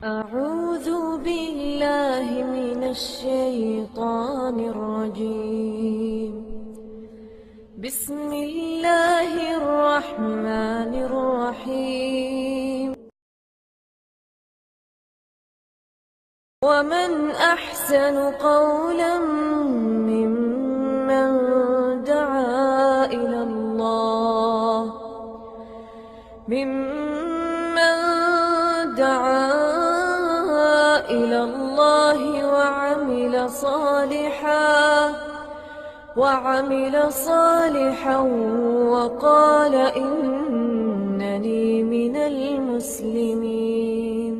أعوذ بالله من الشيطان الرجيم. بسم الله الرحمن الرحيم. ومن أحسن قولا ممن دعا إلى الله وعمل صالحا وقال إنني من المسلمين.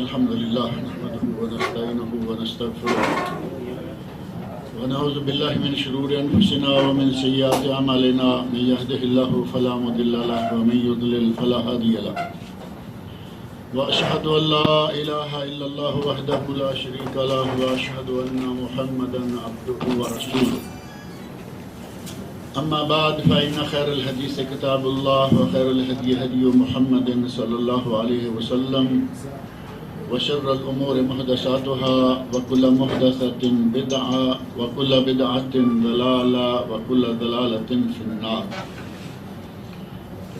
الحمد لله نحمده ونستعينه ونستغفره ونعوذ بالله من شرور أنفسنا ومن سيئات أعمالنا من يهده الله فلا مضل له ومن يضلل فلا هادي له وأشهد أن لا إله إلا الله وحده لا شريك له وأشهد أن محمدا عبده ورسوله. أما بعد فإن خير الحديث كتاب الله وخير الهدي هدي محمد صلى الله عليه وسلم وشر الأمور محدثاتها وكل محدثة بدعة وكل بدعة ضلالة وكل ضلالة في النار.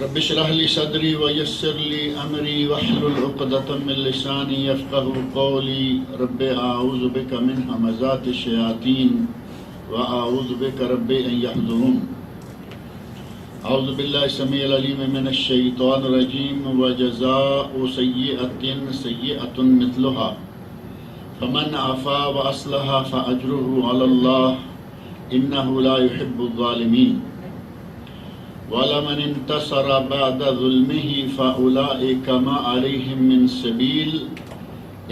رب اشرح لي صدري ويسر لي أمري واحلل عقدة من لساني يفقهوا قولي. رب أعوذ بك من همزات الشياطين وأعوذ بك رب أن يحضرون. اعوذ باللہ السمیع العلیم من الشیطان الرجیم. وجزاء سیئۃ سیئۃ مثلها فمن عفا واصلح فاجرہ علی اللہ انہ لا يحب الظالمین. ولمن انتصر بعد ظلمه فاولئک ما علیہم من سبیل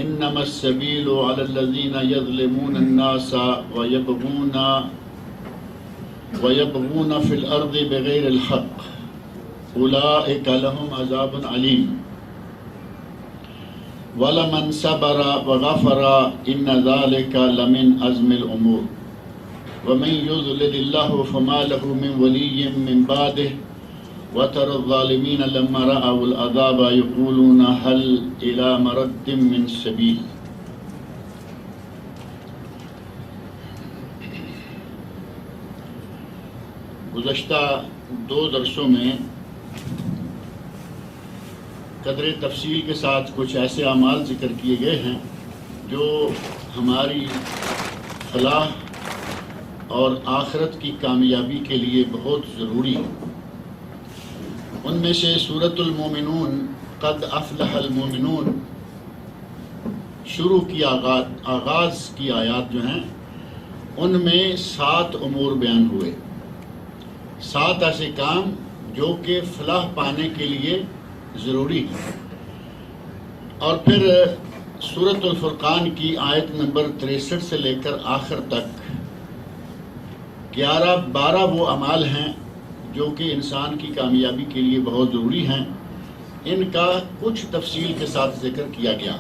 انما السبیل علی الذین یظلمون الناس ويبغون في الأرض بغير الحق أولئك لهم عذاب عليم. ولمن صبر وغفر إن ذلك لمن عزم الأمور. ومن يضلل الله فما له من ولي من بعده وترى الظالمين لما رأوا العذاب يقولون هل إلى مرد من سبيل. گزشتہ 2 درسوں میں قدر تفصیل کے ساتھ کچھ ایسے اعمال ذکر کیے گئے ہیں جو ہماری فلاح اور آخرت کی کامیابی کے لیے بہت ضروری ہیں. ان میں سے سورۃ المومنون قد افلح المومنون شروع کی آغاز کی آیات جو ہیں ان میں 7 امور بیان ہوئے. 7 ایسے کام جو کہ فلاح پانے کے لیے ضروری ہیں. اور پھر سورۃ الفرقان کی آیت نمبر 63 سے لے کر آخر تک 11-12 وہ اعمال ہیں جو کہ انسان کی کامیابی کے لیے بہت ضروری ہیں. ان کا کچھ تفصیل کے ساتھ ذکر کیا گیا.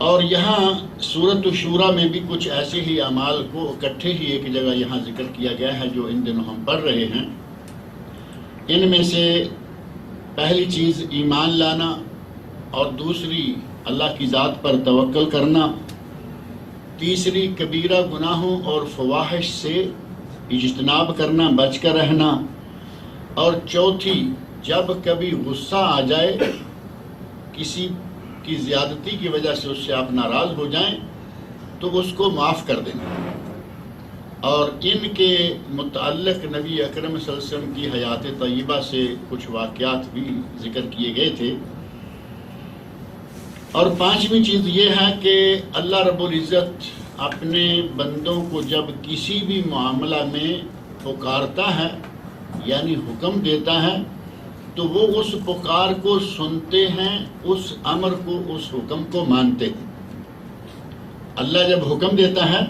اور یہاں سورۃ الشورى میں بھی کچھ ایسے ہی اعمال کو اکٹھے ہی ایک جگہ یہاں ذکر کیا گیا ہے جو ان دنوں ہم پڑھ رہے ہیں. ان میں سے پہلی چیز ایمان لانا اور دوسری اللہ کی ذات پر توکل کرنا. تیسری کبیرہ گناہوں اور فواحش سے اجتناب کرنا، بچ کر رہنا. اور چوتھی جب کبھی غصہ آ جائے، کسی کی زیادتی کی وجہ سے اس سے آپ ناراض ہو جائیں تو اس کو معاف کر دینا. اور ان کے متعلق نبی اکرم صلی اللہ علیہ وسلم کی حیات طیبہ سے کچھ واقعات بھی ذکر کیے گئے تھے. اور 5ویں چیز یہ ہے کہ اللہ رب العزت اپنے بندوں کو جب کسی بھی معاملہ میں پکارتا ہے یعنی حکم دیتا ہے تو وہ اس پکار کو سنتے ہیں، اس امر کو، اس حکم کو مانتے ہیں. اللہ جب حکم دیتا ہے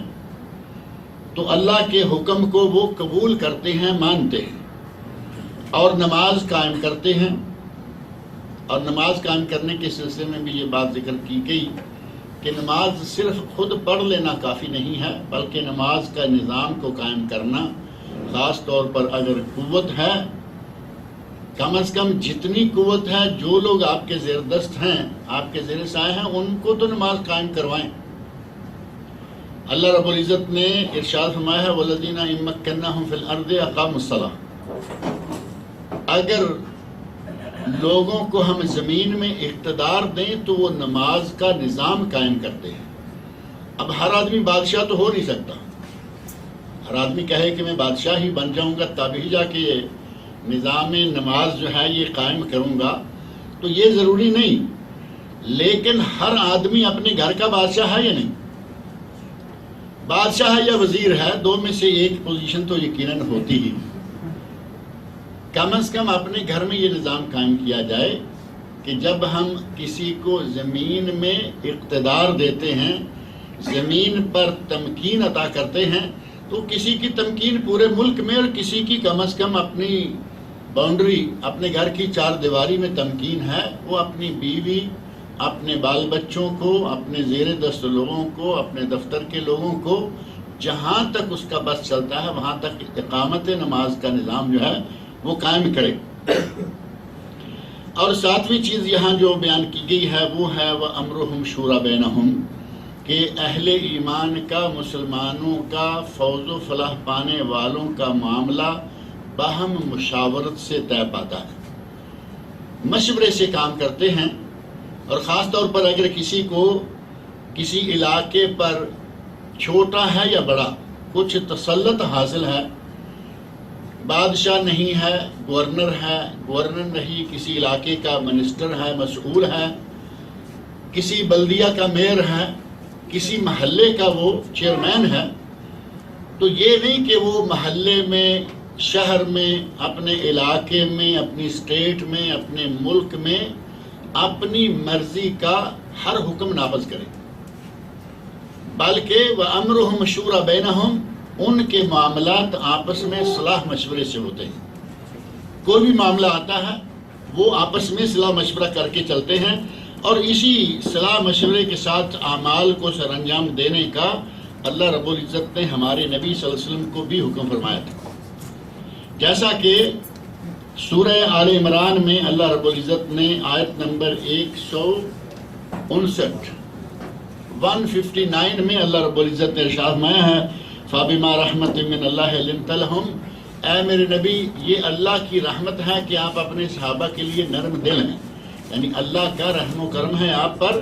تو اللہ کے حکم کو وہ قبول کرتے ہیں، مانتے ہیں اور نماز قائم کرتے ہیں. اور نماز قائم کرنے کے سلسلے میں بھی یہ بات ذکر کی گئی کہ نماز صرف خود پڑھ لینا کافی نہیں ہے، بلکہ نماز کا نظام کو قائم کرنا، خاص طور پر اگر قوت ہے، کم از کم جتنی قوت ہے، جو لوگ آپ کے زیر دست ہیں، آپ کے زیر سایہ ہیں، ان کو تو نماز قائم کروائیں۔ اللہ رب العزت نے ارشاد فرمایا ہے وَالَّذِينَ إِن مَّكَّنَّاهُمْ فِي الْأَرْضِ أَقَامُوا الصَّلَاةَ، اگر لوگوں کو ہم زمین میں اقتدار دیں تو وہ نماز کا نظام قائم کرتے ہیں۔ اب ہر آدمی بادشاہ تو ہو نہیں سکتا، ہر آدمی کہے کہ میں بادشاہ ہی بن جاؤں گا تب ہی جا کے یہ نظام نماز جو ہے یہ قائم کروں گا، تو یہ ضروری نہیں، لیکن ہر آدمی اپنے گھر کا بادشاہ ہے یا نہیں؟ بادشاہ ہے یا وزیر ہے، دو میں سے ایک پوزیشن تو یقیناً ہوتی ہی۔ کم از کم اپنے گھر میں یہ نظام قائم کیا جائے کہ جب ہم کسی کو زمین میں اقتدار دیتے ہیں، زمین پر تمکین عطا کرتے ہیں، تو کسی کی تمکین پورے ملک میں اور کسی کی کم از کم اپنی باؤنڈری، اپنے گھر کی چار دیواری میں تمکین ہے، وہ اپنی بیوی، اپنے بال بچوں کو، اپنے زیر دست لوگوں کو، اپنے دفتر کے لوگوں کو، جہاں تک اس کا بس چلتا ہے وہاں تک اقامت نماز کا نظام جو ہے وہ قائم کرے۔ اور ساتویں چیز یہاں جو بیان کی گئی ہے وہ ہے وَأَمْرُهُمْ شُورَى بَيْنَهُمْ، کہ اہل ایمان کا، مسلمانوں کا، فوز و فلاح پانے والوں کا معاملہ باہم مشاورت سے طے پاتا ہے، مشورے سے کام کرتے ہیں۔ اور خاص طور پر اگر کسی کو کسی علاقے پر چھوٹا ہے یا بڑا کچھ تسلط حاصل ہے، بادشاہ نہیں ہے، گورنر نہیں، کسی علاقے کا منسٹر ہے، مسئول ہے، کسی بلدیہ کا میئر ہے، کسی محلے کا وہ چیئرمین ہے، تو یہ نہیں کہ وہ محلے میں، شہر میں، اپنے علاقے میں، اپنی اسٹیٹ میں، اپنے ملک میں اپنی مرضی کا ہر حکم نافذ کرے، بلکہ وَأَمْرُهُمْ شُورَى بَيْنَهُمْ، ان کے معاملات آپس میں صلاح مشورے سے ہوتے ہیں۔ کوئی بھی معاملہ آتا ہے وہ آپس میں صلاح مشورہ کر کے چلتے ہیں، اور اسی صلاح مشورے کے ساتھ اعمال کو سر انجام دینے کا اللہ رب العزت نے ہمارے نبی صلی اللہ علیہ وسلم کو بھی حکم فرمایا تھا، جیسا کہ سورہ آل عمران میں اللہ رب العزت نے آیت نمبر 159 میں اللہ رب العزت نے ارشاد فرمایا ہے فَبِمَا رَحْمَةٍ مِّنَ اللَّهِ لِنْتَ لَهُمْ، اے میرے نبی یہ اللہ کی رحمت ہے کہ آپ اپنے صحابہ کے لیے نرم دل ہیں، یعنی اللہ کا رحم و کرم ہے آپ پر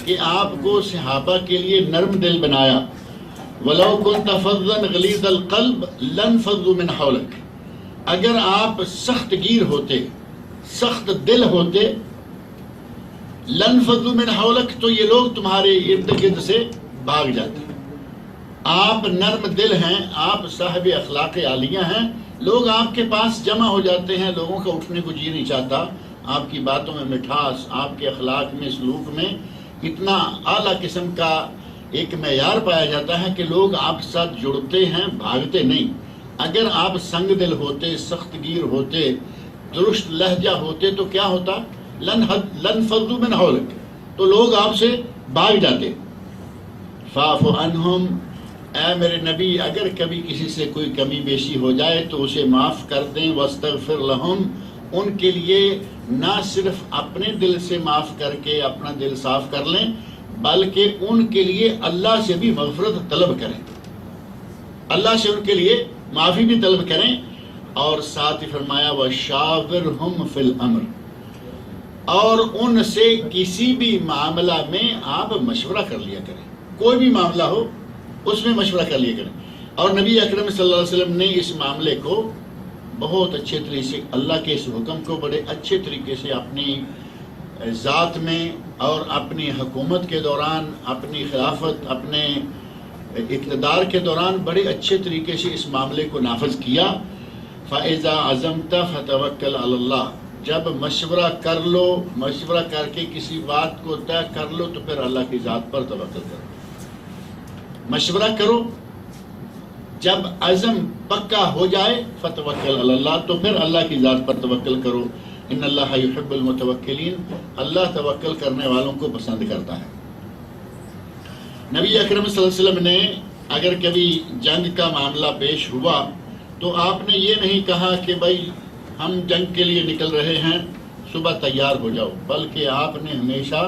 کہ آپ کو صحابہ کے لیے نرم دل بنایا۔ وَلَوْ كُنْتَ فَظًّا غَلِيظَ الْقَلْبِ لَانفَضُّوا مِنْ حَوْلِكَ، اگر آپ سخت گیر ہوتے، سخت دل ہوتے، لَانفَضُّوا مِنْ حَوْلِكَ، تو یہ لوگ تمہارے ارد گرد سے بھاگ جاتے۔ آپ نرم دل ہیں، آپ صاحب اخلاق عالیہ ہیں، لوگ آپ کے پاس جمع ہو جاتے ہیں، لوگوں کا اٹھنے کو جی نہیں چاہتا، آپ کی باتوں میں مٹھاس، آپ کے اخلاق میں، سلوک میں اتنا اعلیٰ قسم کا ایک معیار پایا جاتا ہے کہ لوگ آپ کے ساتھ جڑتے ہیں، بھاگتے نہیں۔ اگر آپ سنگ دل ہوتے، سخت گیر ہوتے، درست لہجہ ہوتے تو کیا ہوتا؟ لَانفَضُّوا مِنْ حَوْلِكَ، تو لوگ آپ سے بھاگ جاتے۔ فَاعْفُ عَنْهُمْ، اے میرے نبی اگر کبھی کسی سے کوئی کمی بیشی ہو جائے تو اسے معاف کر دیں، وَاسْتَغْفِرْ لَهُمْ، ان کے لیے نہ صرف اپنے دل سے معاف کر کے اپنا دل صاف کر لیں، بلکہ ان کے لیے اللہ سے بھی مغفرت طلب کریں، اللہ سے ان کے لیے معافی بھی طلب کریں۔ اور ساتھ ہی فرمایا وَشَاوِرْهُمْ فِي الْأَمْرِ، اور ان سے کسی بھی معاملہ میں آپ مشورہ کر لیا کریں، کوئی بھی معاملہ ہو اس میں مشورہ کر لیا کریں۔ اور نبی اکرم صلی اللہ علیہ وسلم نے اس معاملے کو بہت اچھے طریقے سے، اللہ کے اس حکم کو بڑے اچھے طریقے سے اپنی ذات میں اور اپنی حکومت کے دوران، اپنی خلافت، اپنے اقتدار کے دوران بڑے اچھے طریقے سے اس معاملے کو نافذ کیا۔ فَإِذَا عَزَمْتَ فَتَوَكَّلْ عَلَى اللَّهِ، جب مشورہ کر لو، مشورہ کر کے کسی بات کو طے کر لو تو پھر اللہ کی ذات پر توکل کرو، مشورہ کرو، جب عزم پکا ہو جائے فَتَوَكَّلْ عَلَى اللَّهِ، تو پھر اللہ کی ذات پر توکل کرو۔ ان اللہ يحب المتوکلین، اللہ توکل کرنے والوں کو پسند کرتا ہے۔ نبی اکرم صلی اللہ علیہ وسلم نے اگر کبھی جنگ کا معاملہ پیش ہوا تو آپ نے یہ نہیں کہا کہ بھائی ہم جنگ کے لیے نکل رہے ہیں صبح تیار ہو جاؤ، بلکہ آپ نے ہمیشہ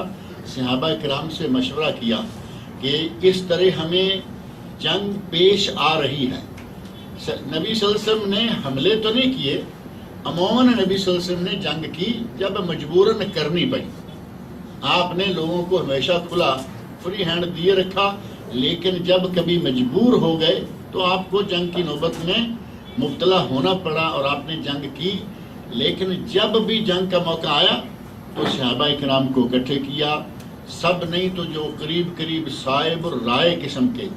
صحابہ کرام سے مشورہ کیا کہ اس طرح ہمیں جنگ پیش آ رہی ہے۔ نبی صلی اللہ علیہ وسلم نے حملے تو نہیں کیے، عموماً نبی صلی اللہ علیہ وسلم نے جنگ کی جب مجبوراً کرنی پڑی۔ آپ نے لوگوں کو ہمیشہ کھلا فری ہینڈ دیے رکھا، لیکن جب کبھی مجبور ہو گئے تو آپ کو جنگ کی نوبت میں مبتلا ہونا پڑا اور آپ نے جنگ کی۔ لیکن جب بھی جنگ کا موقع آیا تو صحابہ کرام کو اکٹھے کیا، سب نہیں تو جو قریب صاحب الرائے قسم کے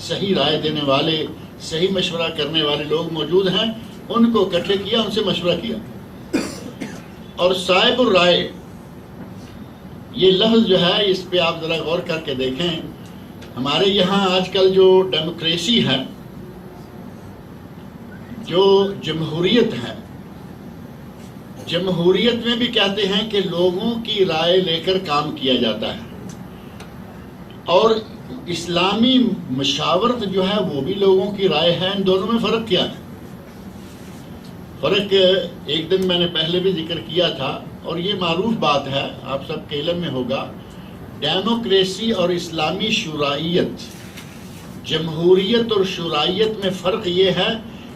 صحیح رائے دینے والے، صحیح مشورہ کرنے والے لوگ موجود ہیں، ان کو اکٹھے کیا، ان سے مشورہ کیا۔ اور صاحب الرائے یہ لفظ جو ہے اس پہ آپ ذرا غور کر کے دیکھیں۔ ہمارے یہاں آج کل جو ڈیموکریسی ہے، جو جمہوریت ہے، جمہوریت میں بھی کہتے ہیں کہ لوگوں کی رائے لے کر کام کیا جاتا ہے، اور اسلامی مشاورت جو ہے وہ بھی لوگوں کی رائے ہے۔ ان دونوں میں فرق کیا ہے؟ فرق ایک دن میں نے پہلے بھی ذکر کیا تھا، اور یہ معروف بات ہے، آپ سب کے علم میں ہوگا۔ ڈیموکریسی اور اسلامی شورائیت، جمہوریت اور شورائیت میں فرق یہ ہے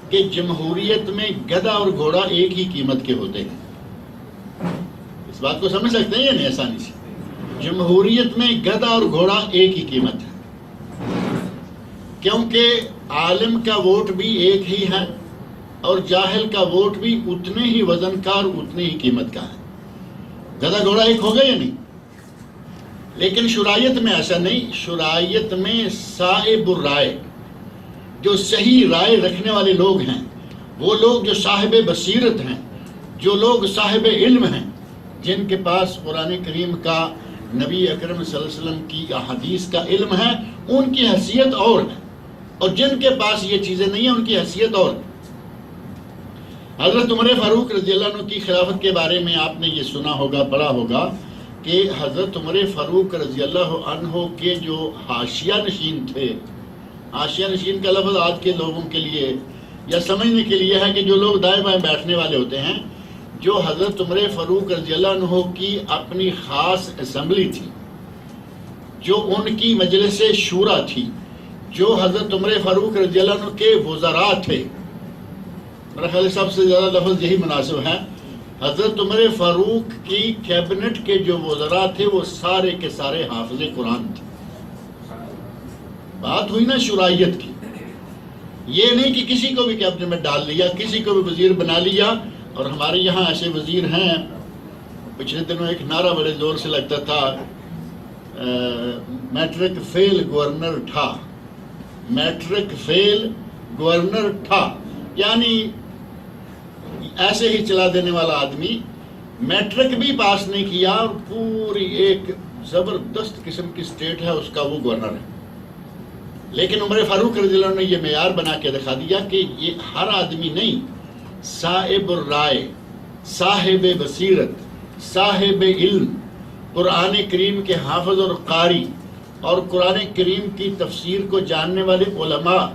کہ جمہوریت میں گدھا اور گھوڑا ایک ہی قیمت کے ہوتے ہیں۔ اس بات کو سمجھ سکتے ہیں یا نہیں آسانی سے؟ جمہوریت میں گدھا اور گھوڑا ایک ہی قیمت ہے، کیونکہ عالم کا ووٹ بھی ایک ہی ہے اور جاہل کا ووٹ بھی اتنے ہی وزن کا اور اتنی ہی قیمت کا ہے۔ گدھا گھوڑا ایک ہو گیا یا نہیں؟ لیکن شرائعت میں ایسا نہیں۔ شرائعت میں صاحب الرائے، جو صحیح رائے رکھنے والے لوگ ہیں، وہ لوگ جو صاحب بصیرت ہیں، جو لوگ صاحب علم ہیں، جن کے پاس قرآن کریم کا، نبی اکرم صلی اللہ علیہ وسلم کی احادیث کا علم ہے، ان کی حیثیت اور ہے، اور جن کے پاس یہ چیزیں نہیں ہیں ان کی حیثیت اور ہے۔ حضرت عمر فاروق رضی اللہ عنہ کی خلافت کے بارے میں آپ نے یہ سنا ہوگا، پڑھا ہوگا کہ حضرت عمر فاروق رضی اللہ عنہ کے جو حاشیہ نشین تھے، حاشیہ نشین کا لفظ آج کے لوگوں کے لیے یا سمجھنے کے لیے ہے کہ جو لوگ دائیں بائیں بیٹھنے والے ہوتے ہیں، جو حضرت عمر فاروق رضی اللہ عنہ کی اپنی خاص اسمبلی تھی، جو ان کی مجلس شورا تھی، جو حضرت عمر فاروق رضی اللہ عنہ کے وزراء تھے، میرا خیال ہے سب سے زیادہ لفظ یہی مناسب ہے، حضرت عمر فاروق کی کیبنٹ کے جو وزراء تھے وہ سارے کے سارے حافظ قرآن تھے۔ بات ہوئی نا شرائعت کی، یہ نہیں کہ کسی کو بھی کیبنٹ میں ڈال لیا، کسی کو بھی وزیر بنا لیا۔ اور ہمارے یہاں ایسے وزیر ہیں، پچھلے دنوں ایک نعرہ بڑے زور سے لگتا تھا، میٹرک فیل گورنر ٹھا، میٹرک فیل گورنر ٹھا، یعنی ایسے ہی چلا دینے والا آدمی، میٹرک بھی پاس نہیں کیا اور پوری ایک زبردست قسم کی سٹیٹ ہے اس کا وہ گورنر ہے۔ لیکن عمر فاروق رضی اللہ عنہ نے یہ معیار بنا کے دکھا دیا کہ یہ ہر آدمی نہیں، صاحب الرائے، صاحب بصیرت، صاحب علم، قرآن کریم کے حافظ اور قاری اور قرآن کریم کی تفسیر کو جاننے والے علماء،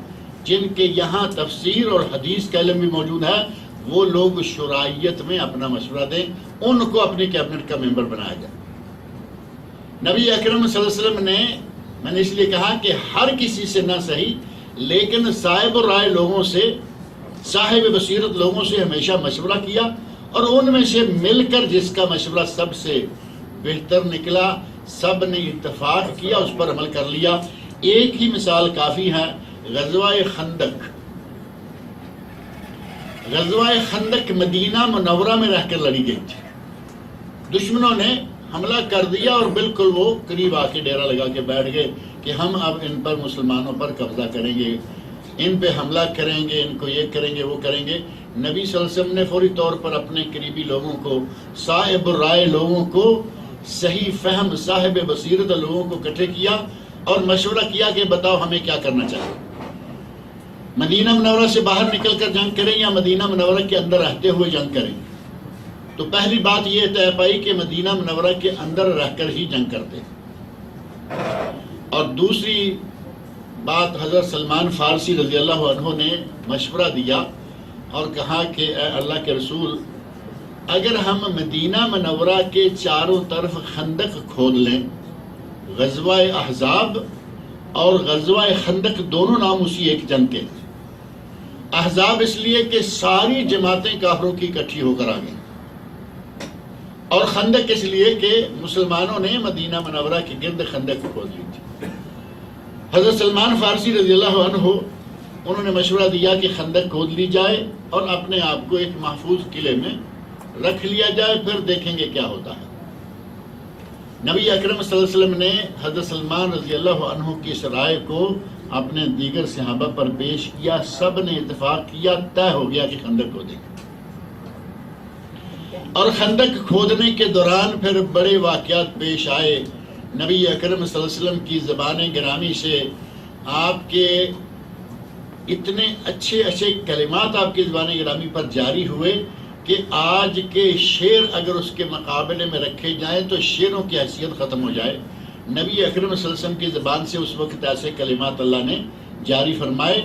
جن کے یہاں تفسیر اور حدیث کا علم بھی موجود ہے، وہ لوگ شرائعت میں اپنا مشورہ دیں، ان کو اپنی کیبنٹ کا ممبر بنایا جائے۔ نبی اکرم صلی اللہ علیہ وسلم نے، میں نے اس لیے کہا کہ ہر کسی سے نہ صحیح لیکن صاحب الرائے لوگوں سے، صاحب بصیرت لوگوں سے ہمیشہ مشورہ کیا، اور ان میں سے مل کر جس کا مشورہ سب سے بہتر نکلا، سب نے اتفاق کیا، اس پر عمل کر لیا۔ ایک ہی مثال کافی ہے، غزوہ خندق۔ غزوہ خندق مدینہ منورہ میں رہ کر لڑی گئی تھی۔ دشمنوں نے حملہ کر دیا اور بالکل وہ قریب آ کے ڈیرا لگا کے بیٹھ گئے کہ ہم اب ان پر، مسلمانوں پر قبضہ کریں گے، ان پہ حملہ کریں گے، ان کو یہ کریں گے، وہ کریں گے۔ نبی صلی اللہ علیہ وسلم نے فوری طور پر اپنے قریبی لوگوں کو، صاحب الرائے لوگوں کو، صحیح فہم صاحب بصیرت لوگوں کو اکٹھے کیا اور مشورہ کیا کہ بتاؤ ہمیں کیا کرنا چاہیے، مدینہ منورہ سے باہر نکل کر جنگ کریں یا مدینہ منورہ کے اندر رہتے ہوئے جنگ کریں۔ تو پہلی بات یہ طے پائی کہ مدینہ منورہ کے اندر رہ کر ہی جنگ کرتے، اور دوسری بات حضرت سلمان فارسی رضی اللہ عنہ نے مشورہ دیا اور کہا کہ اے اللہ کے رسول، اگر ہم مدینہ منورہ کے چاروں طرف خندق کھود لیں، غزوہ احزاب اور غزوہ خندق دونوں نام اسی ایک جنگ کے تھے۔ احزاب اس لیے کہ ساری جماعتیں کافروں کی اکٹھی ہو کر آ گئیں، اور خندق اس لیے کہ مسلمانوں نے مدینہ منورہ کے گرد خندق کھود لی تھی۔ حضرت سلمان فارسی رضی اللہ عنہ انہوں نے مشورہ دیا کہ خندق کھود لی جائے اور اپنے آپ کو ایک محفوظ قلعے میں رکھ لیا جائے، پھر دیکھیں گے کیا ہوتا ہے۔ نبی اکرم صلی اللہ علیہ وسلم نے حضرت سلمان رضی اللہ عنہ کی اس رائے کو اپنے دیگر صحابہ پر پیش کیا، سب نے اتفاق کیا، طے ہو گیا کہ خندق کھودیں گے۔ اور خندق کھودنے کے دوران پھر بڑے واقعات پیش آئے۔ نبی اکرم صلی اللہ علیہ وسلم کی زبان گرامی سے آپ کے اتنے اچھے اچھے کلمات آپ کی زبان گرامی پر جاری ہوئے کہ آج کے شعر اگر اس کے مقابلے میں رکھے جائیں تو شعروں کی حیثیت ختم ہو جائے۔ نبی اکرم صلی اللہ علیہ وسلم کی زبان سے اس وقت ایسے کلمات اللہ نے جاری فرمائے،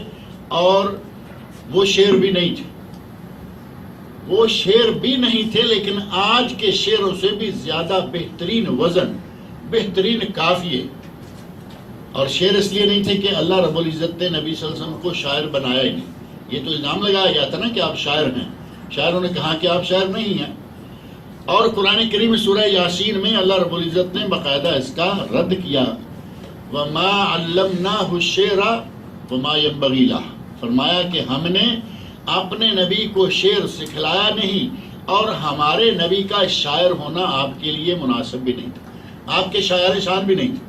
اور وہ شعر بھی نہیں تھے، وہ شعر بھی نہیں تھے، لیکن آج کے شعروں سے بھی زیادہ بہترین وزن، بہترین قافیے۔ اور شعر اس لیے نہیں تھے کہ اللہ رب العزت نے نبی صلی اللہ علیہ وسلم کو شاعر بنایا ہی نہیں، یہ تو الزام لگایا گیا تھا نا کہ آپ شاعر ہیں۔ شاعروں نے کہا کہ آپ شاعر نہیں ہیں۔ اور قرآن کریم سورہ یاسین میں اللہ رب العزت نے باقاعدہ اس کا رد کیا، وَمَا عَلَّمْنَاهُ الشِّعْرَ وَمَا يَنبَغِي لَهُ، فرمایا کہ ہم نے اپنے نبی کو شعر سکھلایا نہیں، اور ہمارے نبی کا شاعر ہونا آپ کے لیے مناسب بھی نہیں تھا، آپ کے شاعر شان بھی نہیں تھے۔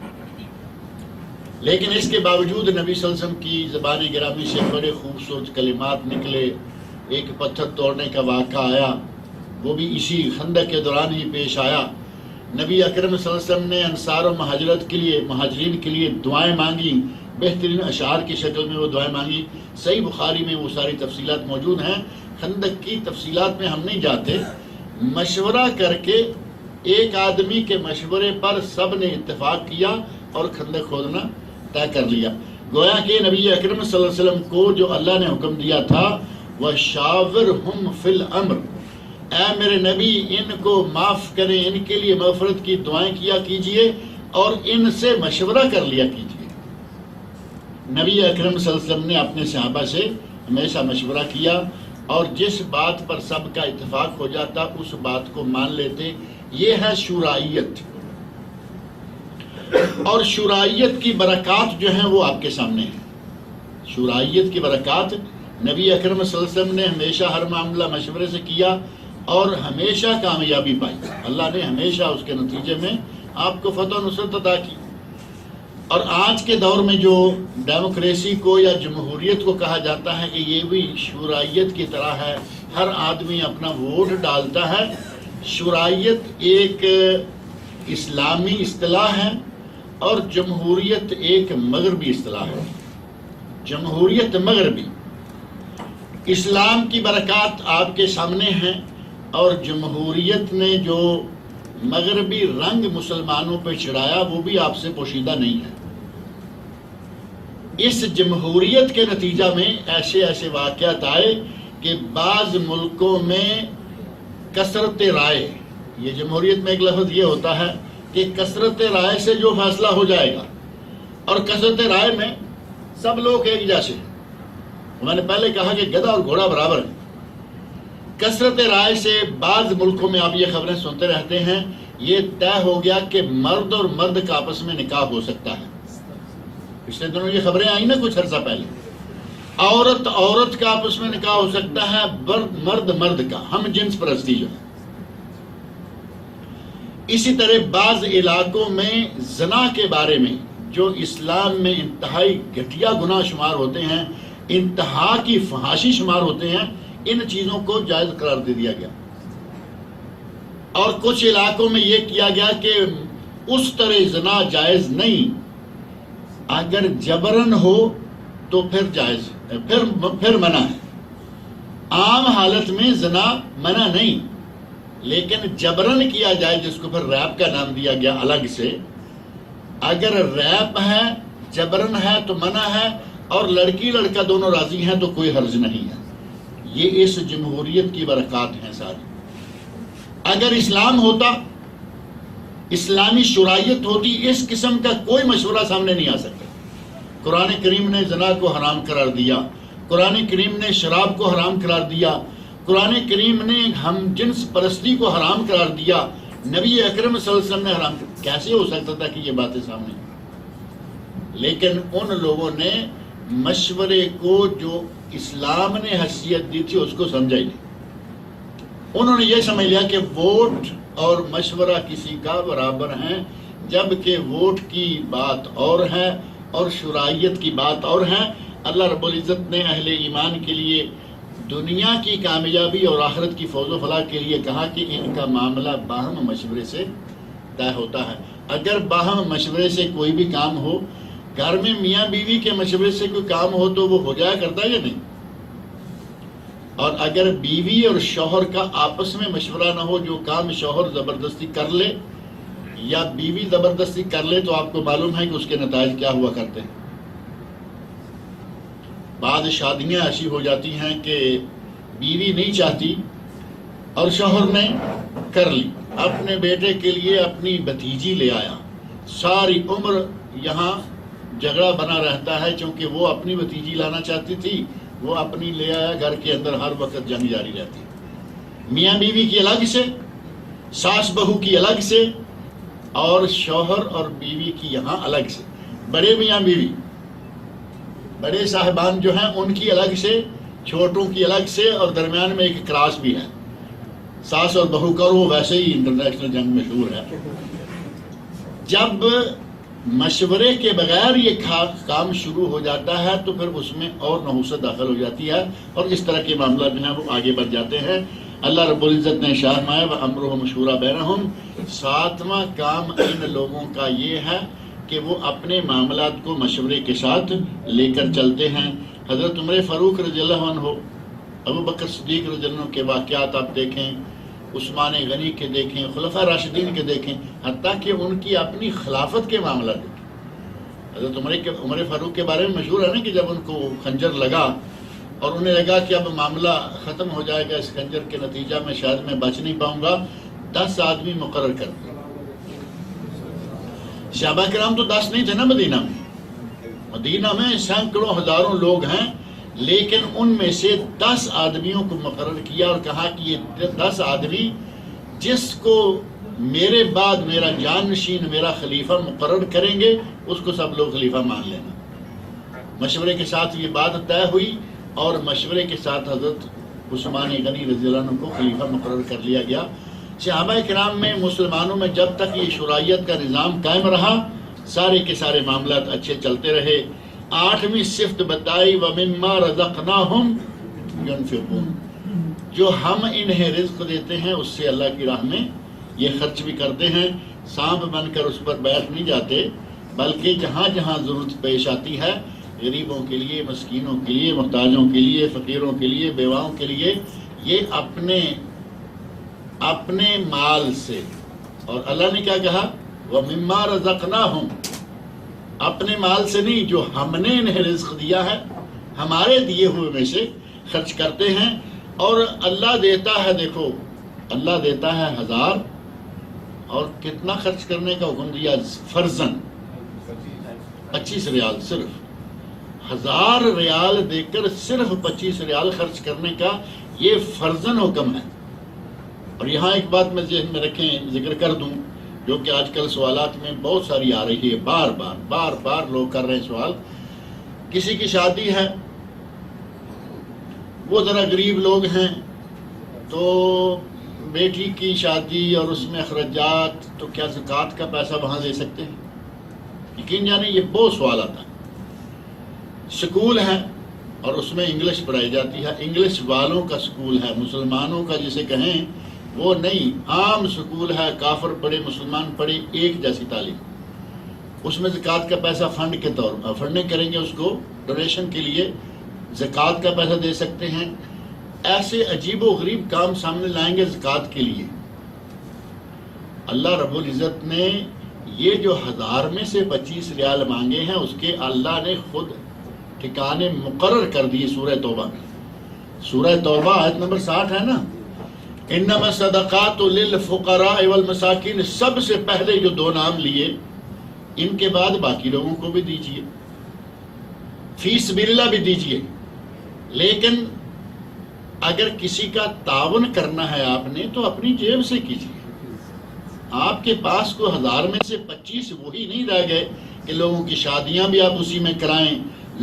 لیکن اس کے باوجود نبی صلی اللہ علیہ وسلم کی زبان گرامی سے بڑے خوبصورت کلمات نکلے۔ ایک پتھر توڑنے کا واقعہ آیا، وہ بھی اسی خندق کے دوران ہی پیش آیا۔ نبی اکرم صلی اللہ علیہ وسلم نے انصار و مہاجرین کے لیے دعائیں مانگی، بہترین اشعار کی شکل میں وہ دعائیں مانگی۔ صحیح بخاری میں وہ ساری تفصیلات موجود ہیں۔ خندق کی تفصیلات میں ہم نہیں جاتے، مشورہ کر کے ایک آدمی کے مشورے پر سب نے اتفاق کیا اور خندق کھودنا طے کر لیا۔ گویا کہ نبی اکرم صلی اللہ علیہ وسلم کو جو اللہ نے حکم دیا تھا، وَشَاوِرْهُمْ فِي الْأَمْرِ، اے میرے نبی ان کو معاف کریں، ان کے لیے مغفرت کی دعائیں کیا کیجئے اور ان سے مشورہ کر لیا کیجئے۔ نبی اکرم صلی اللہ علیہ وسلم نے اپنے صحابہ سے ہمیشہ مشورہ کیا، اور جس بات پر سب کا اتفاق ہو جاتا اس بات کو مان لیتے۔ یہ ہے شورائیت، اور شورائیت کی برکات جو ہیں وہ آپ کے سامنے ہیں۔ شورائیت کی برکات، نبی اکرم صلی اللہ علیہ وسلم نے ہمیشہ ہر معاملہ مشورے سے کیا اور ہمیشہ کامیابی پائی۔ اللہ نے ہمیشہ اس کے نتیجے میں آپ کو فتح و نصرت عطا کی۔ اور آج کے دور میں جو ڈیموکریسی کو یا جمہوریت کو کہا جاتا ہے کہ یہ بھی شورائیت کی طرح ہے، ہر آدمی اپنا ووٹ ڈالتا ہے۔ شورائیت ایک اسلامی اصطلاح ہے اور جمہوریت ایک مغربی اصطلاح ہے۔ جمہوریت مغربی، اسلام کی برکات آپ کے سامنے ہیں، اور جمہوریت نے جو مغربی رنگ مسلمانوں پہ چڑھایا وہ بھی آپ سے پوشیدہ نہیں ہے۔ اس جمہوریت کے نتیجہ میں ایسے ایسے واقعات آئے کہ بعض ملکوں میں کثرت رائے، یہ جمہوریت میں ایک لفظ یہ ہوتا ہے کہ کثرت رائے سے جو فیصلہ ہو جائے گا، اور کثرت رائے میں سب لوگ ایک جیسے ہیں۔ میں نے پہلے کہا کہ گدھا اور گھوڑا برابر ہے۔ کثرت رائے سے بعض ملکوں میں آپ یہ خبریں سنتے رہتے ہیں، یہ طے ہو گیا کہ مرد اور مرد کا آپس میں نکاح ہو سکتا ہے۔ پچھلے دنوں یہ خبریں آئیں نا کچھ عرصہ پہلے، عورت عورت کا آپس میں نکاح ہو سکتا ہے، مرد مرد کا، ہم جنس پرستی جو ہے۔ اسی طرح بعض علاقوں میں زنا کے بارے میں جو اسلام میں انتہائی گھٹیا گناہ شمار ہوتے ہیں، انتہا کی فحاشی شمار ہوتے ہیں، ان چیزوں کو جائز قرار دے دیا گیا۔ اور کچھ علاقوں میں یہ کیا گیا کہ اس طرح زنا جائز نہیں، اگر جبرن ہو تو پھر جائز، پھر منع ہے۔ عام حالت میں زنا منع نہیں، لیکن جبرن کیا جائے جس کو پھر ریپ کا نام دیا گیا الگ سے، اگر ریپ ہے، جبرن ہے تو منع ہے، اور لڑکی لڑکا دونوں راضی ہیں تو کوئی حرج نہیں ہے۔ یہ اس جمہوریت کی برکات ہیں ساری۔ اگر اسلام ہوتا، اسلامی شرائط ہوتی، اس قسم کا کوئی مشورہ سامنے نہیں آ سکتا۔ قرآن کریم نے زنا کو حرام قرار دیا، قرآن کریم نے شراب کو حرام قرار دیا، قرآن کریم نے ہم جنس پرستی کو حرام قرار دیا، نبی اکرم صلی اللہ علیہ وسلم نے حرام قرار۔ کیسے ہو سکتا تھا کہ یہ باتیں سامنے؟ لیکن ان لوگوں نے مشورے کو جو اسلام نے حیثیت دی تھی اس کو سمجھا ہی نہیں۔ انہوں نے یہ سمجھ لیا کہ ووٹ اور مشورہ کسی کا برابر ہیں، جبکہ ووٹ کی بات اور ہے اور شرائط کی بات اور ہے۔ اللہ رب العزت نے اہل ایمان کے لیے دنیا کی کامیابی اور آخرت کی فوز و فلاح کے لیے کہا کہ ان کا معاملہ باہم مشورے سے طے ہوتا ہے۔ اگر باہم مشورے سے کوئی بھی کام ہو، گھر میں میاں بیوی کے مشورے سے کوئی کام ہو تو وہ ہو جایا کرتا ہے یا نہیں؟ اور اگر بیوی اور شوہر کا آپس میں مشورہ نہ ہو، جو کام شوہر زبردستی کر لے یا بیوی زبردستی کر لے، تو آپ کو معلوم ہے کہ اس کے نتائج کیا ہوا کرتے ہیں۔ بعض شادیاں ایسی ہو جاتی ہیں کہ بیوی نہیں چاہتی اور شوہر نے کر لی، اپنے بیٹے کے لیے اپنی بھتیجی لے آیا، ساری عمر یہاں جھگڑا بنا رہتا ہے، چونکہ وہ اپنی بھتیجی لانا چاہتی تھی، وہ اپنی لے آیا، گھر کے اندر ہر وقت جنگ جاری رہتی۔ میاں بیوی کی الگ سے، ساس بہو کی الگ سے، اور شوہر اور بیوی کی یہاں الگ سے، بڑے میاں بیوی، بڑے صاحبان جو ہیں ان کی الگ سے، چھوٹوں کی الگ سے، اور درمیان میں ایک کراس بھی ہے ساس اور بہو کا، اور وہ ویسے ہی انٹرنیشنل جنگ مشہور ہے۔ جب مشورے کے بغیر یہ کام شروع ہو جاتا ہے تو پھر اس میں اور نحوست داخل ہو جاتی ہے، اور اس طرح کے معاملات جو ہیں وہ آگے بڑھ جاتے ہیں۔ اللہ رب العزت نے ارشاد فرمایا وَأَمْرُهُمْ شُورَىٰ بَيْنَهُمْ، ساتواں کام ان لوگوں کا یہ ہے کہ وہ اپنے معاملات کو مشورے کے ساتھ لے کر چلتے ہیں۔ حضرت عمر فاروق رضی اللہ عنہ، ابو بکر صدیق رضی اللہ عنہ کے واقعات آپ دیکھیں، عثمان غنی کے دیکھیں، خلفاء راشدین کے دیکھیں، حتیٰ کہ ان کی اپنی خلافت کے معاملہ دیکھیں۔ حضرت عمر فاروق کے بارے میں مشہور ہے نا کہ جب ان کو خنجر لگا اور انہیں لگا کہ اب معاملہ ختم ہو جائے گا اس خنجر کے نتیجہ میں، شاید میں بچ نہیں پاؤں گا، 10 آدمی مقرر کر دیا۔ صحابہ کرام تو 10 نہیں تھے نا مدینہ میں سینکڑوں ہزاروں لوگ ہیں، لیکن ان میں سے 10 آدمیوں کو مقرر کیا اور کہا کہ یہ 10 آدمی جس کو میرے بعد میرا جانشین، میرا خلیفہ مقرر کریں گے، اس کو سب لوگ خلیفہ مان لینا۔ مشورے کے ساتھ یہ بات طے ہوئی، اور مشورے کے ساتھ حضرت عثمان غنی رضی اللہ عنہ کو خلیفہ مقرر کر لیا گیا۔ صحابہ کرام میں، مسلمانوں میں جب تک یہ شرائط کا نظام قائم رہا، سارے کے سارے معاملات اچھے چلتے رہے۔ 8ویں صفت بتائی وَمِمَّا رَزَقْنَاهُمْ يُنْفِقُونَ، جو ہم انہیں رزق دیتے ہیں اس سے اللہ کی راہ میں یہ خرچ بھی کرتے ہیں۔ سانپ بن کر اس پر بیٹھ نہیں جاتے، بلکہ جہاں جہاں ضرورت پیش آتی ہے، غریبوں کے لیے، مسکینوں کے لیے، محتاجوں کے لیے، فقیروں کے لیے، بیواؤں کے لیے، یہ اپنے مال سے، اور اللہ نے کیا کہا وَمِمَّا رَزَقْنَاهُمْ، اپنے مال سے نہیں، جو ہم نے انہیں رزق دیا ہے ہمارے دیے ہوئے میں سے خرچ کرتے ہیں۔ اور اللہ دیتا ہے، دیکھو اللہ دیتا ہے 1000، اور کتنا خرچ کرنے کا حکم دیا؟ فرضاً 25 ریال، صرف 1000 ریال دے کر صرف 25 ریال خرچ کرنے کا یہ فرضاً حکم ہے۔ اور یہاں ایک بات میں ذہن میں رکھیں، ذکر کر دوں، جو کہ آج کل سوالات میں بہت ساری آ رہی ہے، بار بار لوگ کر رہے ہیں سوال۔ کسی کی شادی ہے، وہ ذرا غریب لوگ ہیں، تو بیٹی کی شادی اور اس میں اخراجات، تو کیا زکوٰۃ کا پیسہ وہاں دے سکتے ہیں؟ یقین جانے یہ بہت سوال آتا ہے۔ سکول ہے اور اس میں انگلش پڑھائی جاتی ہے، انگلش والوں کا سکول ہے، مسلمانوں کا جسے کہیں وہ نہیں، عام سکول ہے، کافر پڑھے مسلمان پڑھے ایک جیسی تعلیم، اس میں زکوٰۃ کا پیسہ فنڈ کے طور پر فنڈنگ کریں گے، اس کو ڈونیشن کے لیے زکوٰۃ کا پیسہ دے سکتے ہیں۔ ایسے عجیب و غریب کام سامنے لائیں گے زکوٰۃ کے لیے۔ اللہ رب العزت نے یہ جو 1000 میں سے 25 ریال مانگے ہیں اس کے اللہ نے خود ٹھکانے مقرر کر دیے سورہ توبہ میں. سورہ توبہ آیت نمبر 60 ہے نا، انما الصدقات للفقراء والمساکین، سب سے پہلے جو 2 نام لیے، ان کے بعد باقی لوگوں کو بھی دیجیے، فی سبیل اللہ بھی دیجیے. لیکن اگر کسی کا تعاون کرنا ہے آپ نے تو اپنی جیب سے کیجیے. آپ کے پاس کو 1000 میں سے 25 وہی نہیں رہ گئے کہ لوگوں کی شادیاں بھی آپ اسی میں کرائیں،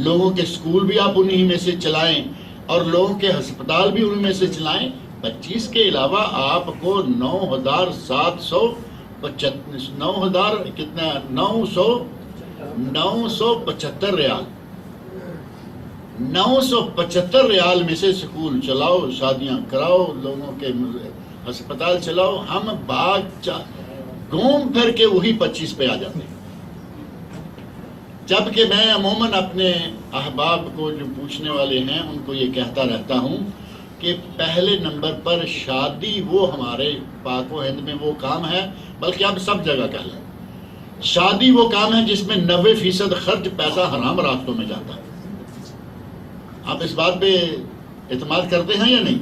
لوگوں کے سکول بھی آپ انہی میں سے چلائیں، اور لوگوں کے ہسپتال بھی انہی میں سے چلائیں. 25 کے علاوہ آپ کو 9,775 ریال، 975 ریال میں سے سکول چلاؤ، شادیاں کراؤ، لوگوں کے ہسپتال چلاؤ. ہم باغ گھوم پھر کے وہی 25 پہ آ جاتے ہیں. جبکہ میں عموماً اپنے احباب کو جو پوچھنے والے ہیں ان کو یہ کہتا رہتا ہوں کہ پہلے نمبر پر شادی وہ ہمارے پاک و ہند میں وہ کام ہے، بلکہ اب سب جگہ کہہ لیں، شادی وہ کام ہے جس میں 90% خرچ پیسہ حرام راستوں میں جاتا ہے. آپ اس بات پہ اعتماد کرتے ہیں یا نہیں؟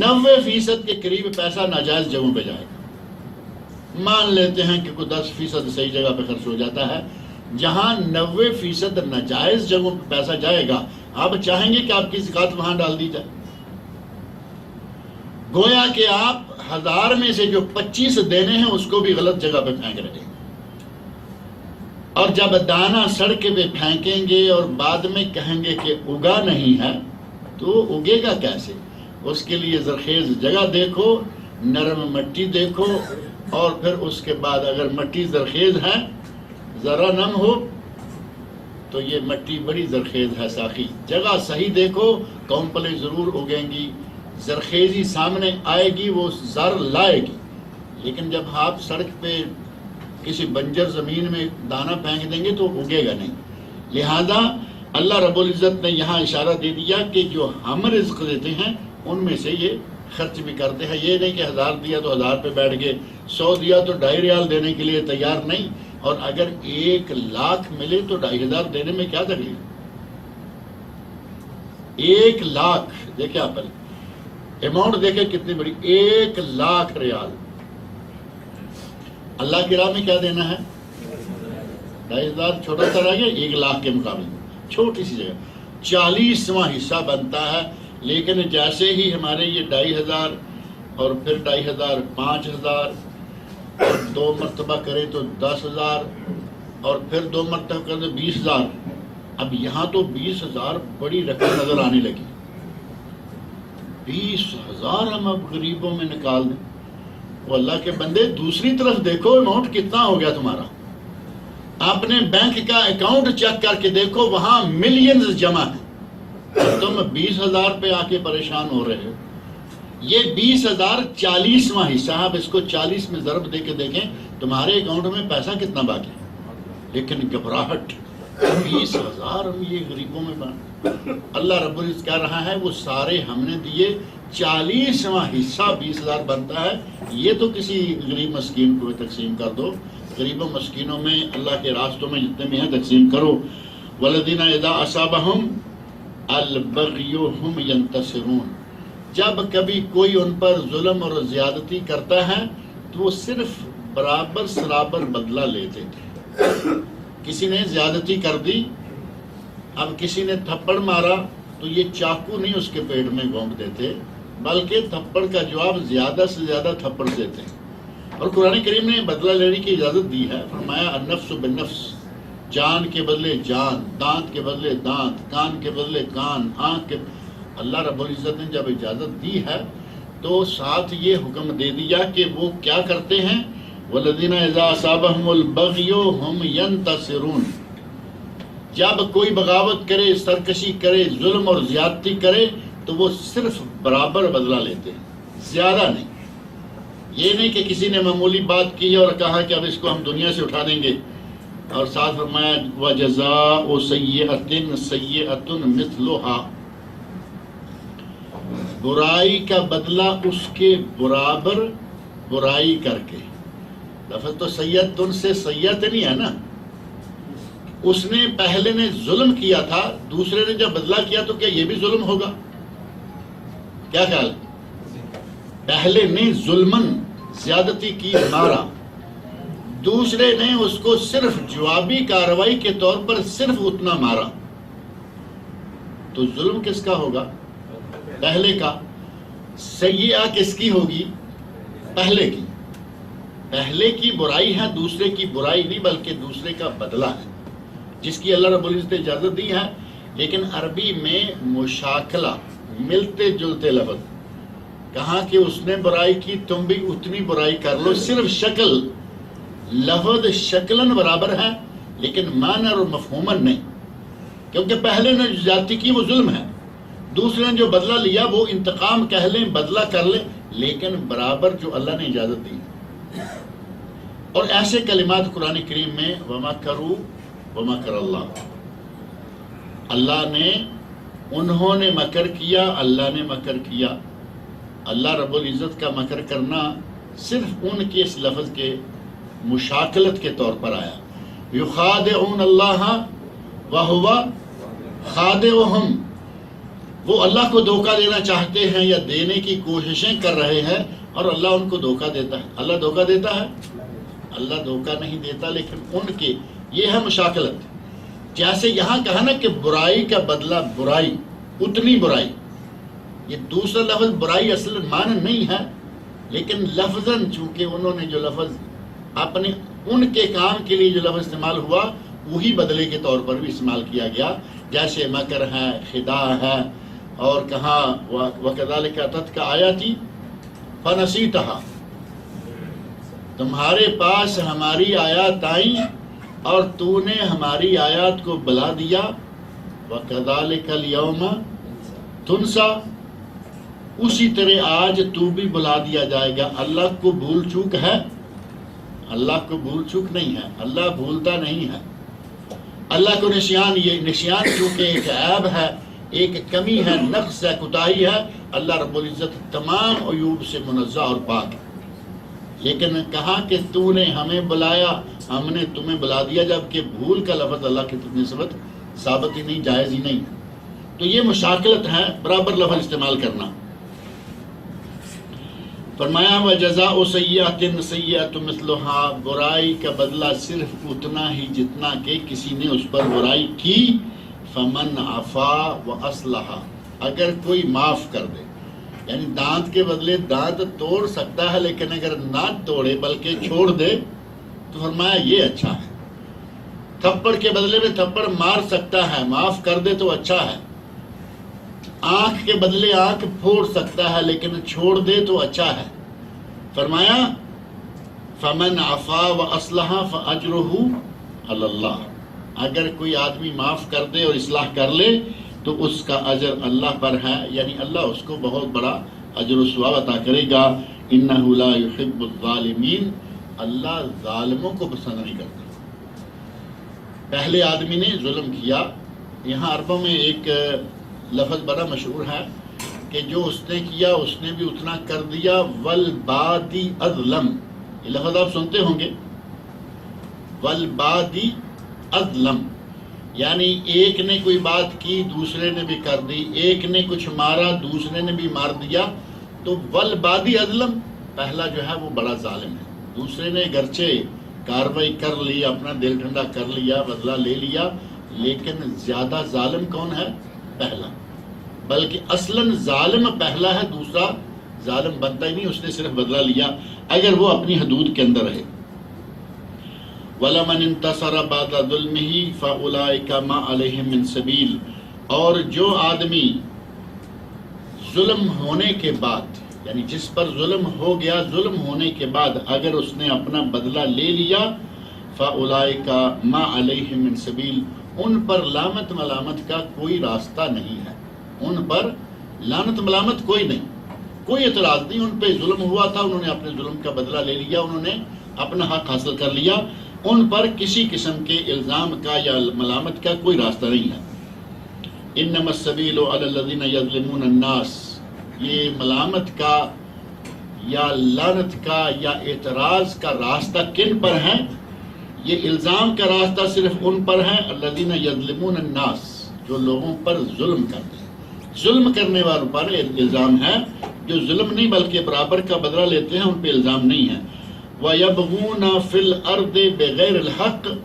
90% کے قریب پیسہ ناجائز جگہوں پہ جائے گا. مان لیتے ہیں کہ کوئی 10% صحیح جگہ پہ خرچ ہو جاتا ہے. جہاں 90% ناجائز جگہوں پہ پیسہ جائے گا، آپ چاہیں گے کہ آپ کی زکوٰۃ وہاں ڈال دی جائے؟ گویا کہ آپ 1000 میں سے جو 25 دینے ہیں اس کو بھی غلط جگہ پہ پھینک رہے ہیں. اور جب دانہ سڑک پہ پھینکیں گے اور بعد میں کہیں گے کہ اگا نہیں ہے، تو اگے گا کیسے؟ اس کے لیے زرخیز جگہ دیکھو، نرم مٹی دیکھو، اور پھر اس کے بعد اگر مٹی زرخیز ہے، ذرا نم ہو تو یہ مٹی بڑی زرخیز ہے ساخی، جگہ صحیح دیکھو، کونپلیں ضرور اگیں گی، زرخیزی سامنے آئے گی، وہ زر لائے گی. لیکن جب آپ سڑک پہ کسی بنجر زمین میں دانہ پھینک دیں گے تو اگے گا نہیں. لہذا اللہ رب العزت نے یہاں اشارہ دے دیا کہ جو ہم رزق دیتے ہیں ان میں سے یہ خرچ بھی کرتے ہیں. یہ نہیں کہ 1000 دیا تو 1000 پہ بیٹھ گئے، 100 دیا تو 2.5 ریال دینے کے لیے تیار نہیں. اور اگر 1 لاکھ ملے تو 2500 دینے میں کیا تکلیف؟ 1 لاکھ دیکھیں آپ اماؤنٹ دیکھیں کتنی بڑی، 1 لاکھ ریال. اللہ کی راہ میں کیا دینا ہے؟ 2500 چھوٹا سا رہ گیا 1 لاکھ کے مقابلے میں، چھوٹی سی جگہ 40واں حصہ بنتا ہے. لیکن جیسے ہی ہمارے یہ 2500 اور پھر 2500 5000 اور 2 مرتبہ کرے تو 10,000 اور پھر 2 مرتبہ کرے تو 20,000. اب یہاں تو 20,000 بڑی رقم نظر آنے لگی. 20,000 ہم اب غریبوں میں نکال دیں. وہ اللہ کے بندے دوسری طرف دیکھو اماؤنٹ کتنا ہو گیا تمہارا. آپ نے بینک کا اکاؤنٹ چیک کر کے دیکھو، وہاں ملینز جمع ہیں، تم 20,000 پہ آ کے پریشان ہو رہے ہو. یہ 20,000 40واں حصہ. آپ اس کو 40 میں ضرب دے کے دیکھیں تمہارے اکاؤنٹ میں پیسہ کتنا باقی ہے. لیکن گھبراہٹ، 20,000 ہم یہ غریبوں میں اللہ رب العزت کہہ رہا ہے وہ سارے ہم نے دیے، 40واں حصہ 20,000 بنتا ہے. یہ تو کسی غریب مسکین کو تقسیم کر دو. غریبوں مسکینوں میں اللہ کے راستوں میں جتنے بھی ہیں تقسیم کرو. والذین اذا اصابہم البغی هم ینتصرون. جب کبھی کوئی ان پر ظلم اور زیادتی کرتا ہے تو وہ صرف برابر سرابر بدلہ لیتے تھے. کسی نے زیادتی کر دی، اب کسی نے تھپڑ مارا تو یہ چاقو نہیں اس کے پیٹ میں گھونپ دیتے، بلکہ تھپڑ کا جواب زیادہ سے زیادہ تھپڑ دیتے ہیں. اور قرآن کریم نے بدلہ لینے کی اجازت دی ہے. فرمایا النفس بالنفس، جان کے بدلے جان، دانت کے بدلے دانت، کان کے بدلے کان، آنکھ کے. اللہ رب العزت نے جب اجازت دی ہے تو ساتھ یہ حکم دے دیا کہ وہ کیا کرتے ہیں، والذین اذا اصابہم البغی هم ینتصرون. جب کوئی بغاوت کرے، سرکشی کرے، ظلم اور زیادتی کرے تو وہ صرف برابر بدلہ لیتے ہیں، زیادہ نہیں. یہ نہیں کہ کسی نے معمولی بات کی اور کہا کہ اب اس کو ہم دنیا سے اٹھا دیں گے، اور ساتھ فرمایا وَجَزَاءُ سَيِّئَةٍ سَيِّئَةٌ مِثْلُهَا. برائی کا بدلہ اس کے برابر برائی کر کے. لفظ تو سیئتن سے سیئت نہیں ہے نا. اس نے پہلے نے ظلم کیا تھا، دوسرے نے جب بدلہ کیا تو کیا یہ بھی ظلم ہوگا؟ کیا خیال؟ پہلے نے ظلمن زیادتی کی مارا، دوسرے نے اس کو صرف جوابی کارروائی کے طور پر صرف اتنا مارا، تو ظلم کس کا ہوگا؟ پہلے کا. سیئہ کس کی ہوگی؟ پہلے کی. پہلے کی برائی ہے، دوسرے کی برائی نہیں بلکہ دوسرے کا بدلہ ہے، جس کی اللہ رب العزت نے اجازت دی ہے. لیکن عربی میں مشاکلہ، ملتے جلتے لفظ، کہاں کہ اس نے برائی کی تم بھی اتنی برائی کر لو. صرف شکل، لفظ شکلن برابر ہے لیکن معنی اور مفہومن نہیں، کیونکہ پہلے نے جو زیادتی کی وہ ظلم ہے، دوسرے نے جو بدلہ لیا وہ انتقام کہہ لیں، بدلہ کر لیں، لیکن برابر جو اللہ نے اجازت دی. اور ایسے کلمات قرآن کریم میں وَمَكَرُوا وَمَكَرَ اللَّهُ، اللہ نے، انہوں نے مکر کیا، اللہ نے مکر کیا. اللہ رب العزت کا مکر کرنا صرف ان کے اس لفظ کے مشاکلت کے طور پر آیا. یخادعون اللہ وہو خادعہم، وہ اللہ کو دھوکہ دینا چاہتے ہیں یا دینے کی کوششیں کر رہے ہیں اور اللہ ان کو دھوکہ دیتا ہے. اللہ دھوکہ دیتا ہے؟ اللہ دھوکہ نہیں دیتا، لیکن ان کے یہ ہے مشاکلت. جیسے یہاں کہا نا کہ برائی کا بدلہ برائی، اتنی برائی. یہ دوسرا لفظ برائی اصل معنی نہیں ہے، لیکن لفظاً چونکہ انہوں نے جو لفظ اپنے ان کے کام کے لیے جو لفظ استعمال ہوا وہی بدلے کے طور پر بھی استعمال کیا گیا. جیسے مکر ہے، خداع ہے، اور کہاں وَكَذَلِكَ أَتَتْكَ آيَاتِي فَنَسِيتَهَا، تمہارے پاس ہماری آیات آئیں اور تو نے ہماری آیات کو بلا دیا. وَكَذَلِكَ الْيَوْمَ تُنْسَى، اسی طرح آج تو بھی بلا دیا جائے گا. اللہ کو بھول چوک ہے؟ اللہ کو بھول چوک نہیں ہے، اللہ بھولتا نہیں ہے. اللہ کو نسیان، یہ نسیان چونکہ ایک عیب ہے، ایک کمی ہے، نقص ہے، کوتاہی ہے. اللہ رب العزت تمام عیوب سے منزہ اور پاک ہے. لیکن کہا کہ تو نے ہمیں بلایا، ہم نے تمہیں بلا دیا، جبکہ بھول کا لفظ اللہ کی نسبت ثابت ہی نہیں، جائز ہی نہیں. تو یہ مشاکلت ہے، برابر لفظ استعمال کرنا. فرمایا وَجَزَاءُ سَيِّئَةٍ سَيِّئَةٌ مِثْلُهَا، برائی کا بدلہ صرف اتنا ہی جتنا کہ کسی نے اس پر برائی کی. فَمَنْ عَفَا وَأَصْلَحَ، اگر کوئی معاف کر دے، یعنی دانت کے بدلے دانت توڑ سکتا ہے لیکن اگر نہ توڑے بلکہ چھوڑ دے تو فرمایا یہ اچھا ہے. تھپڑ کے بدلے میں تھپڑ مار سکتا ہے، معاف کر دے تو اچھا ہے. آنکھ کے بدلے آنکھ پھوڑ سکتا ہے لیکن چھوڑ دے تو اچھا ہے. فرمایا فَمَنْ عَفَا وَأَصْلَحَ فَأَجْرُهُ عَلَى اللَّهِ، اگر کوئی آدمی معاف کر دے اور اصلاح کر لے تو اس کا اجر اللہ پر ہے، یعنی اللہ اس کو بہت بڑا اجر و ثواب عطا کرے گا. إِنَّهُ لَا يُحِبُّ الظَّالِمِينَ، اللہ ظالموں کو پسند نہیں کرتا. پہلے آدمی نے ظلم کیا. یہاں عربوں میں ایک لفظ بڑا مشہور ہے کہ جو اس نے کیا اس نے بھی اتنا کر دیا. وَالْبَادِ أَظْلَمْ، یہ لفظ آپ سنتے ہوں گے. وَالْبَادِ أَظْلَمْ، یعنی ایک نے کوئی بات کی دوسرے نے بھی کر دی، ایک نے کچھ مارا دوسرے نے بھی مار دیا. تو وَالْبَادِ أَظْلَمْ، پہلا جو ہے وہ بڑا ظالم ہے. دوسرے نے گرچہ کاروائی کر لی، اپنا دل ٹھنڈا کر لیا، بدلہ لے لیا، لیکن زیادہ ظالم کون ہے؟ پہلا. بلکہ اصلاً ظالم پہلا ہے، دوسرا ظالم بنتا ہی نہیں، اس نے صرف بدلہ لیا اگر وہ اپنی حدود کے اندر رہے. وَلَمَنِ انْتَصَرَ بَعْدَ ظُلْمِهِ فَأُولَئِكَ مَا عَلَيْهِمْ مِنْ سَبِيلٍ، اور جو آدمی ظلم ہونے کے بعد، یعنی جس پر ظلم ہو گیا، ظلم ہونے کے بعد اگر اس نے اپنا بدلہ لے لیا، فَأُولَئِكَ مَا عَلَيْهِمْ مِنْ سَبِيلٍ، ان پر لعنت ملامت کا کوئی راستہ نہیں ہے. ان پر لعنت ملامت کوئی نہیں، کوئی اعتراض نہیں. ان پہ ظلم ہوا تھا، انہوں نے اپنے ظلم کا بدلہ لے لیا، انہوں نے اپنا حق حاصل کر لیا. ان پر کسی قسم کے الزام کا یا ملامت کا کوئی راستہ نہیں ہے. انما السبیل علی الذین یظلمون الناس، یہ ملامت کا یا لعنت کا یا اعتراض کا راستہ کن پر ہے؟ یہ الزام کا راستہ صرف ان پر ہے الذین یظلمون الناس، جو لوگوں پر ظلم کرتے ہیں۔ ظلم کرنے والوں پر الزام ہے، جو ظلم نہیں بلکہ برابر کا بدلہ لیتے ہیں ان پہ الزام نہیں ہے۔ وَيَبْغُونَ فِي الْأَرْضِ بِغَيْرِ الْحَقِّ،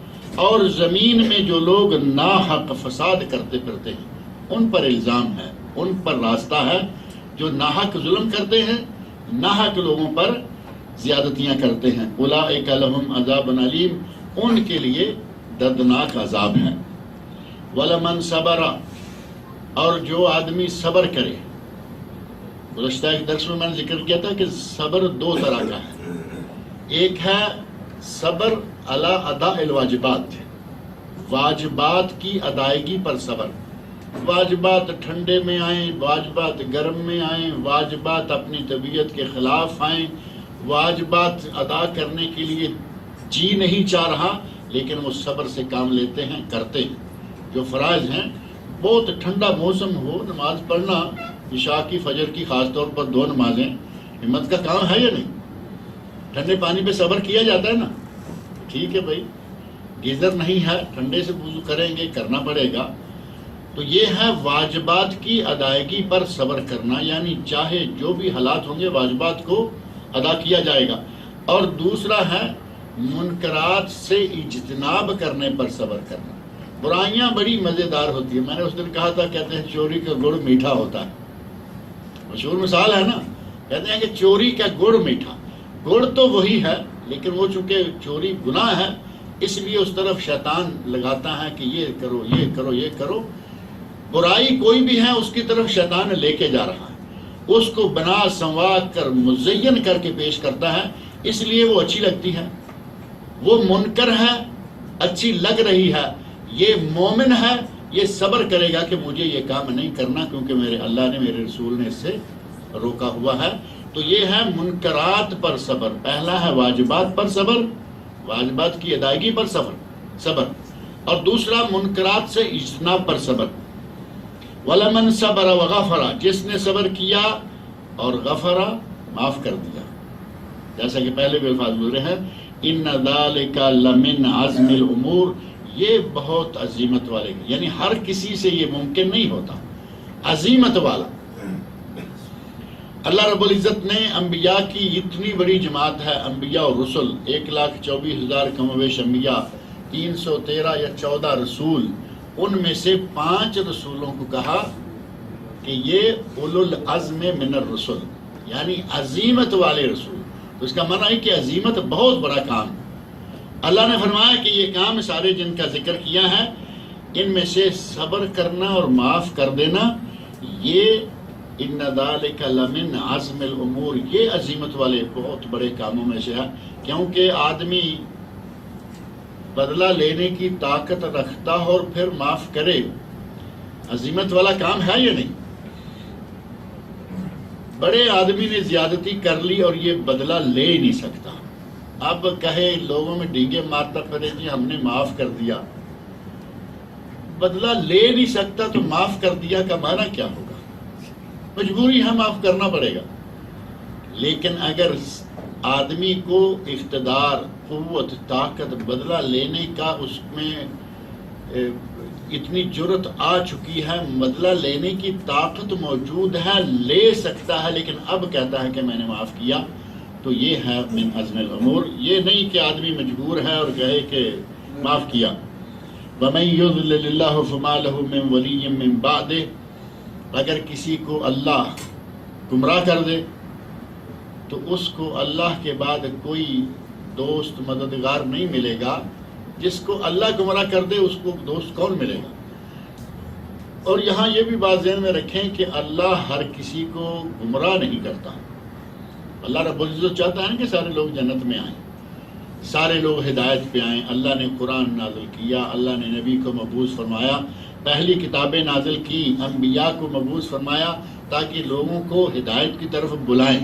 اور زمین میں جو لوگ ناحق فساد کرتے پھرتے ہیں ان پر الزام ہے، ان پر راستہ ہے، جو ناحق ظلم کرتے ہیں، ناحق لوگوں پر زیادتیاں کرتے ہیں۔ اولئک لہم عذاب علیم، ان کے لیے دردناک عذاب ہے۔ وَلَمَنْ صَبَرَ، اور جو آدمی صبر کرے۔ گزشتہ ایک درس میں نے ذکر کیا تھا کہ صبر دو طرح کا ہے، ایک ہے صبر علی ادا الواجبات، واجبات کی ادائیگی پر صبر، واجبات ٹھنڈے میں آئیں، واجبات گرم میں آئیں، واجبات اپنی طبیعت کے خلاف آئیں، واجبات ادا کرنے کے لیے جی نہیں چاہ رہا لیکن وہ صبر سے کام لیتے ہیں، کرتے ہیں۔ جو فرائض ہیں، بہت ٹھنڈا موسم ہو، نماز پڑھنا عشاء کی فجر کی خاص طور پر 2 نمازیں ہمت کا کام ہے یا نہیں؟ ٹھنڈے پانی پہ صبر کیا جاتا ہے نا، ٹھیک ہے بھائی، گیزر نہیں ہے، ٹھنڈے سے وضو کریں گے، کرنا پڑے گا۔ تو یہ ہے واجبات کی ادائیگی پر صبر کرنا، یعنی چاہے جو بھی حالات ہوں گے واجبات کو ادا کیا جائے گا۔ اور دوسرا ہے منکرات سے اجتناب کرنے پر صبر کرنا۔ برائیاں بڑی مزیدار ہوتی ہیں، میں نے اس دن کہا تھا، کہتے ہیں چوری کا گڑ میٹھا ہوتا ہے، مشہور مثال ہے نا، کہتے ہیں کہ چوری کا گڑ میٹھا، گڑ تو وہی ہے لیکن وہ چونکہ چوری گناہ ہے اس لیے اس طرف شیطان لگاتا ہے کہ یہ کرو، یہ کرو، یہ کرو۔ برائی کوئی بھی ہے اس کی طرف شیطان لے کے جا رہا ہے، اس کو بنا سنوار کر مزین کر کے پیش کرتا ہے، اس لیے وہ اچھی لگتی ہے۔ وہ منکر ہے، اچھی لگ رہی ہے، یہ مومن ہے، یہ صبر کرے گا کہ مجھے یہ کام نہیں کرنا کیونکہ میرے اللہ نے، میرے رسول نے اس سے روکا ہوا ہے۔ تو یہ ہے منکرات پر صبر۔ پہلا ہے واجبات پر صبر، واجبات کی ادائیگی پر صبر، اور دوسرا منکرات سے اجتناب پر صبر۔ وَلَمَنْ صَبَرَ وَغَفَرَ، جس نے صبر کیا اور غفرا معاف کر دیا، جیسا کہ پہلے بھی الفاظ گزرے ہیں، إِنَّ ذَلِكَ لَمِنْ عَزْمِ الْأُمُورِ، یہ بہت عزیمت والے، یعنی ہر کسی سے یہ ممکن نہیں ہوتا، عزیمت والا۔ اللہ رب العزت نے انبیاء کی اتنی بڑی جماعت ہے، انبیاء اور رسل، 1,24,000 کم و بیش انبیاء، 313 یا 14 رسول، ان میں سے 5 رسولوں کو کہا کہ یہ اولو العزم من الرسل، یعنی عزیمت والے رسول۔ تو اس کا معنی ہے کہ عزیمت بہت بڑا کام ہے۔ اللہ نے فرمایا کہ یہ کام سارے جن کا ذکر کیا ہے، ان میں سے صبر کرنا اور معاف کر دینا، یہ ان ذالک لمن عزم الامور، یہ عزیمت والے بہت بڑے کاموں میں سے ہے، کیونکہ آدمی بدلہ لینے کی طاقت رکھتا اور پھر معاف کرے، عزیمت والا کام ہے یا نہیں؟ بڑے آدمی نے زیادتی کر لی اور یہ بدلہ لے ہی نہیں سکتا، اب کہے لوگوں میں ڈینگے مارتا پھرے جی ہم نے معاف کر دیا، بدلہ لے نہیں سکتا تو معاف کر دیا کا معنی کیا ہوگا؟ مجبوری ہے، معاف کرنا پڑے گا۔ لیکن اگر آدمی کو اقتدار، قوت، طاقت، بدلہ لینے کا اس میں اتنی جرت آ چکی ہے، بدلہ لینے کی طاقت موجود ہے، لے سکتا ہے، لیکن اب کہتا ہے کہ میں نے معاف کیا، تو یہ ہے من عزم الامور۔ یہ نہیں کہ آدمی مجبور ہے اور کہے کہ معاف کیا۔ وَمَن يُضْلِلِ اللَّهُ فَمَا لَهُ مِن وَلِيٍّ مِّن بَعْدِهِ، اگر کسی کو اللہ گمراہ کر دے تو اس کو اللہ کے بعد کوئی دوست مددگار نہیں ملے گا۔ جس کو اللہ گمراہ کر دے اس کو دوست کون ملے گا؟ اور یہاں یہ بھی بات ذہن میں رکھیں کہ اللہ ہر کسی کو گمراہ نہیں کرتا۔ اللہ رب العزت چاہتا ہے کہ سارے لوگ جنت میں آئیں، سارے لوگ ہدایت پہ آئیں۔ اللہ نے قرآن نازل کیا، اللہ نے نبی کو مبعوث فرمایا، پہلی کتابیں نازل کی، انبیاء کو مبعوث فرمایا تاکہ لوگوں کو ہدایت کی طرف بلائیں۔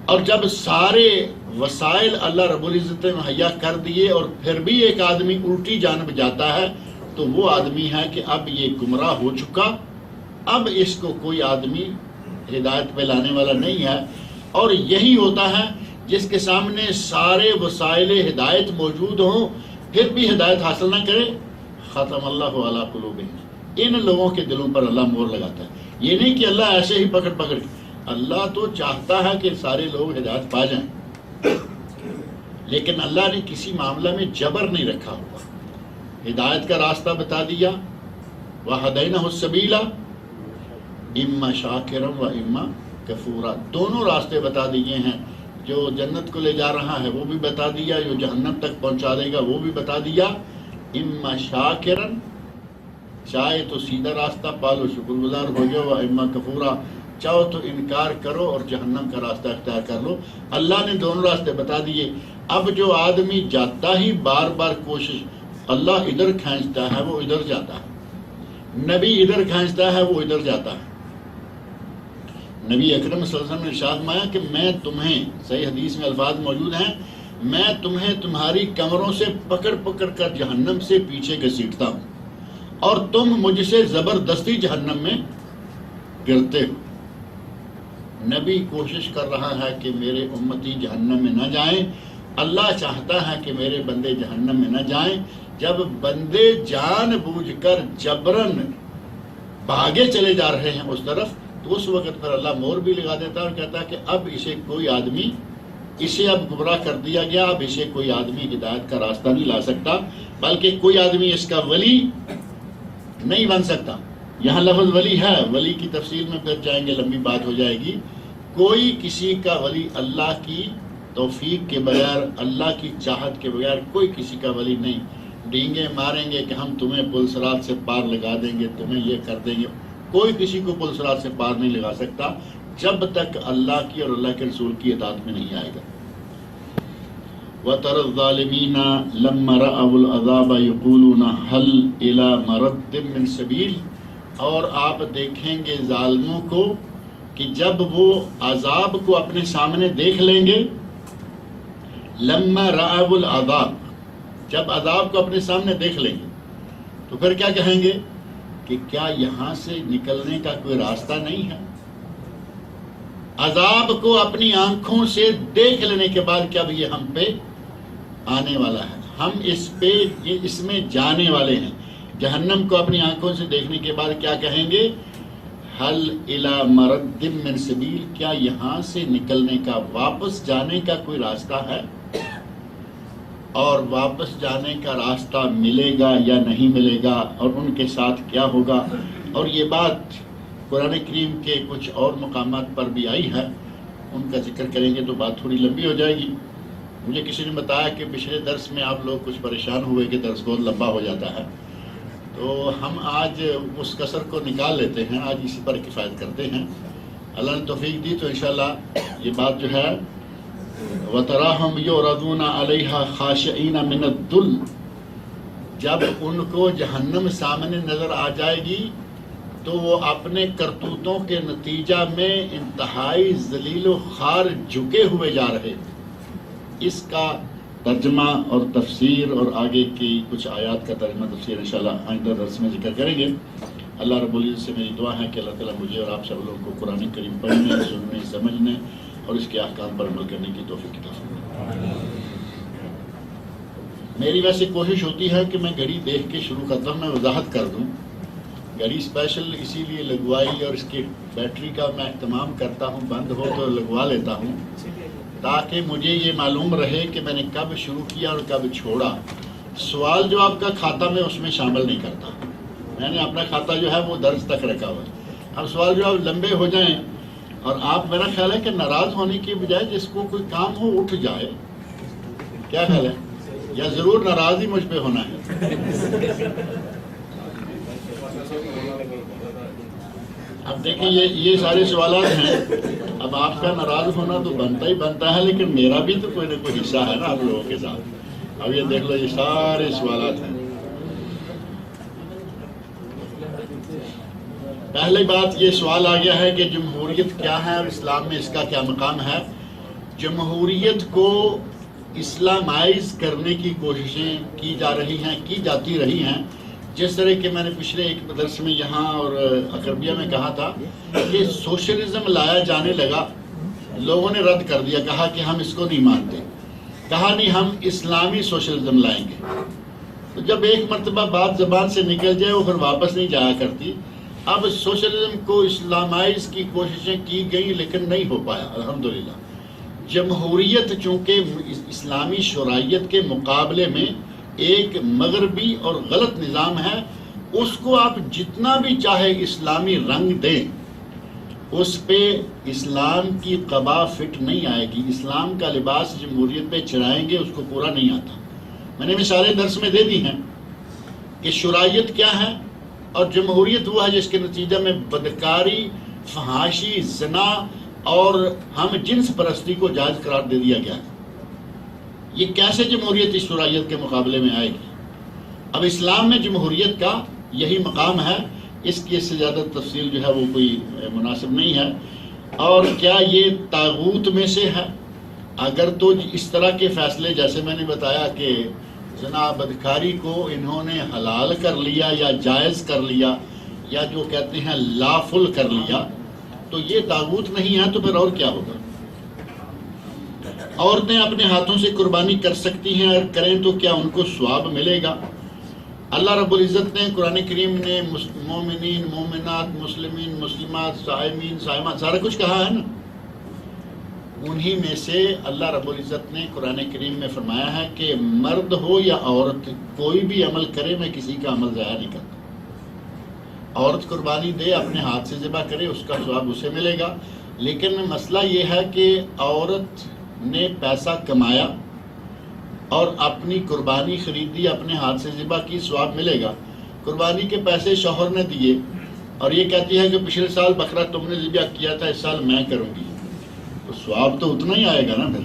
اور جب سارے وسائل اللہ رب العزت نے مہیا کر دیے اور پھر بھی ایک آدمی الٹی جانب جاتا ہے تو وہ آدمی ہے کہ اب یہ گمراہ ہو چکا، اب اس کو کوئی آدمی ہدایت پہ لانے والا نہیں ہے۔ اور یہی ہوتا ہے جس کے سامنے سارے وسائل ہدایت موجود ہوں پھر بھی ہدایت حاصل نہ کرے، ختم اللہ علی قلوبہم، ان لوگوں کے دلوں پر اللہ مہر لگاتا ہے۔ یہ نہیں کہ اللہ ایسے ہی پکڑ کے، اللہ تو چاہتا ہے کہ سارے لوگ ہدایت پا جائیں، لیکن اللہ نے کسی معاملہ میں جبر نہیں رکھا ہوا۔ ہدایت کا راستہ بتا دیا، وَهَدَيْنَهُ السَّبِيلَ اِمَّا شَاكِرًا وَإِمَّا كَفُورًا، دونوں راستے بتا دیے ہیں، جو جنت کو لے جا رہا ہے وہ بھی بتا دیا، جو جہنم تک پہنچا دے گا وہ بھی بتا دیا۔ اِمَّا شَاكِرًا، چاہے تو سیدھا راستہ پالو، شکر گزار ہو جاؤ، وَإِمَّا كَفُورًا، چاہو تو انکار کرو اور جہنم کا راستہ اختیار کر لو۔ اللہ نے دونوں راستے بتا دیے۔ اب جو آدمی جاتا ہی بار بار کوشش، اللہ ادھر کھینچتا ہے وہ ادھر جاتا ہے، نبی ادھر کھینچتا ہے وہ ادھر جاتا ہے۔ نبی اکرم صلی اللہ علیہ وسلم نے ارشاد فرمایا کہ میں تمہیں، صحیح حدیث میں الفاظ موجود ہیں، میں تمہیں تمہاری کمروں سے پکڑ پکڑ کر جہنم سے پیچھے گھسیٹتا ہوں اور تم مجھ سے زبردستی جہنم میں گرتے ہو۔ نبی کوشش کر رہا ہے کہ میرے امتی جہنم میں نہ جائیں، اللہ چاہتا ہے کہ میرے بندے جہنم میں نہ جائیں۔ جب بندے جان بوجھ کر جبرن بھاگے چلے جا رہے ہیں اس طرف، تو اس وقت پر اللہ مور بھی لگا دیتا ہے اور کہتا ہے کہ اب اسے کوئی آدمی، اسے اب گمراہ کر دیا گیا، اب اسے کوئی آدمی ہدایت کا راستہ نہیں لا سکتا، بلکہ کوئی آدمی اس کا ولی نہیں بن سکتا۔ یہاں لفظ ولی ہے، ولی کی تفصیل میں پھر جائیں گے، لمبی بات ہو جائے گی۔ کوئی کسی کا ولی اللہ کی توفیق کے بغیر، اللہ کی چاہت کے بغیر کوئی کسی کا ولی نہیں۔ ڈینگے ماریں گے کہ ہم تمہیں پل صراط سے پار لگا دیں گے، تمہیں یہ کر دیں گے، کوئی کسی کو پل صراط سے پار نہیں لگا سکتا جب تک اللہ کی اور اللہ کے رسول کی اطاعت میں نہیں آئے گا۔ وَتَرَى الظَّالِمِينَ لَمَّا رَأَوُا الْعَذَابَ يَقُولُونَ هَلْ إِلَى مَرَدٍ مِّن سَبِيلٍ، اور آپ دیکھیں گے ظالموں کو کہ جب وہ عذاب کو اپنے سامنے دیکھ لیں گے، لَمَّا رَأَوُا الْعَذَابَ، جب عذاب کو اپنے سامنے دیکھ لیں گے تو پھر کیا کہیں گے کہ کیا یہاں سے نکلنے کا کوئی راستہ نہیں ہے؟ عذاب کو اپنی آنکھوں سے دیکھ لینے کے بعد کیا بھی یہ ہم پہ آنے والا ہے، ہم اس میں جانے والے ہیں۔ جہنم کو اپنی آنکھوں سے دیکھنے کے بعد کیا کہیں گے؟ حل الی مرد من سبیل، کیا یہاں سے نکلنے کا، واپس جانے کا کوئی راستہ ہے؟ اور واپس جانے کا راستہ ملے گا یا نہیں ملے گا، اور ان کے ساتھ کیا ہوگا؟ اور یہ بات قرآن کریم کے کچھ اور مقامات پر بھی آئی ہے، ان کا ذکر کریں گے تو بات تھوڑی لمبی ہو جائے گی۔ مجھے کسی نے بتایا کہ پچھلے درس میں آپ لوگ کچھ پریشان ہوئے کہ درس بہت لمبا ہو جاتا ہے، تو ہم آج اس کسر کو نکال لیتے ہیں، آج اسی پر کفایت کرتے ہیں۔ اللہ نے توفیق دی تو انشاءاللہ یہ بات جو ہے وَتَرَاهُمْ يُعْرَضُونَ عَلَيْهَا خَاشِعِينَ مِنَ الذُّلِّ، جب ان کو جہنم سامنے نظر آ جائے گی تو وہ اپنے کرتوتوں کے نتیجہ میں انتہائی ذلیل و خوار جھکے ہوئے جا رہے۔ اس کا ترجمہ اور تفسیر اور آگے کی کچھ آیات کا ترجمہ تفسیر انشاءاللہ آئندہ درس میں ذکر کریں گے۔ اللہ رب العزت سے میری دعا ہے کہ اللہ تعالیٰ مجھے اور آپ سب لوگوں کو قرآن کریم پڑھنے، سننے، سمجھنے اور اس کے احکام پر عمل کرنے کی توفیق عطا فرمائے۔ میری ویسے کوشش ہوتی ہے کہ میں گھڑی دیکھ کے شروع کرتا ہوں، میں وضاحت کر دوں۔ گھڑی اسپیشل اسی لیے لگوائی اور اس کی بیٹری کا میں اہتمام کرتا ہوں، بند ہو تو لگوا لیتا ہوں تاکہ مجھے یہ معلوم رہے کہ میں نے کب شروع کیا اور کب چھوڑا۔ سوال جو آپ کا کھاتا میں اس میں شامل نہیں کرتا، میں نے اپنا کھاتا جو ہے وہ درس تک رکھا ہوا ہے۔ اب سوال جو آپ لمبے ہو جائیں اور آپ، میرا خیال ہے کہ ناراض ہونے کی بجائے جس کو کوئی کام ہو اٹھ جائے، کیا خیال ہے؟ یا ضرور ناراض ہی مجھ پہ ہونا ہے؟ اب دیکھیں یہ سارے سوالات ہیں، اب آپ کا ناراض ہونا تو بنتا ہی بنتا ہے، لیکن میرا بھی تو کوئی نہ کوئی حصہ ہے نا آپ لوگوں کے ساتھ۔ اب یہ دیکھ لو، یہ سارے سوالات ہیں۔ پہلی بات یہ سوال آ گیا ہے کہ جمہوریت کیا ہے اور اسلام میں اس کا کیا مقام ہے۔ جمہوریت کو اسلامائز کرنے کی کوششیں کی جاتی رہی ہیں، جس طرح کہ میں نے پچھلے ایک درس میں یہاں اور اقربیہ میں کہا تھا کہ سوشلزم لایا جانے لگا لوگوں نے رد کر دیا، کہا کہ ہم اس کو نہیں مانتے، کہا نہیں ہم اسلامی سوشلزم لائیں گے۔ تو جب ایک مرتبہ بات زبان سے نکل جائے وہ پھر واپس نہیں جایا کرتی۔ اب سوشلزم کو اسلامائز کی کوششیں کی گئی لیکن نہیں ہو پایا الحمدللہ۔ جمہوریت چونکہ اسلامی شرعیت کے مقابلے میں ایک مغربی اور غلط نظام ہے، اس کو آپ جتنا بھی چاہے اسلامی رنگ دیں، اس پہ اسلام کی قبا فٹ نہیں آئے گی۔ اسلام کا لباس جمہوریت پہ چڑھائیں گے، اس کو پورا نہیں آتا۔ میں نے مثالیں درس میں دے دی ہیں کہ شرعیت کیا ہے اور جمہوریت وہ ہے جس کے نتیجہ میں بدکاری، فحاشی، زنا اور ہم جنس پرستی کو جائز قرار دے دیا گیا ہے۔ یہ کیسے جمہوریت اس شرعیت کے مقابلے میں آئے گی؟ اب اسلام میں جمہوریت کا یہی مقام ہے، اس کی اس سے زیادہ تفصیل جو ہے وہ کوئی مناسب نہیں ہے۔ اور کیا یہ طاغوت میں سے ہے؟ اگر تو اس طرح کے فیصلے جیسے میں نے بتایا کہ زنا بدکاری کو انہوں نے حلال کر لیا یا جائز کر لیا یا جو کہتے ہیں لافل کر لیا، تو یہ طاغوت نہیں ہے تو پھر اور کیا ہوگا؟ عورتیں اپنے ہاتھوں سے قربانی کر سکتی ہیں، اور کریں تو کیا ان کو ثواب ملے گا؟ اللہ رب العزت نے قرآن کریم نے مومنین، مومنات، مسلمین، مسلمات، صائمین، صائمات سارا کچھ کہا ہے نا۔ انہی میں سے اللہ رب العزت نے قرآن کریم میں فرمایا ہے کہ مرد ہو یا عورت کوئی بھی عمل کرے، میں کسی کا عمل ضائع نہیں کرتا۔ عورت قربانی دے، اپنے ہاتھ سے ذبح کرے، اس کا ثواب اسے ملے گا۔ لیکن مسئلہ یہ ہے کہ عورت نے پیسہ کمایا اور اپنی قربانی خریدی، اپنے ہاتھ سے ذبح کی، ثواب ملے گا۔ قربانی کے پیسے شوہر نے دیے اور یہ کہتی ہے کہ پچھلے سال بکرا تم نے ذبح کیا تھا، اس سال میں کروں گی، تو ثواب تو اتنا ہی آئے گا نا۔ پھر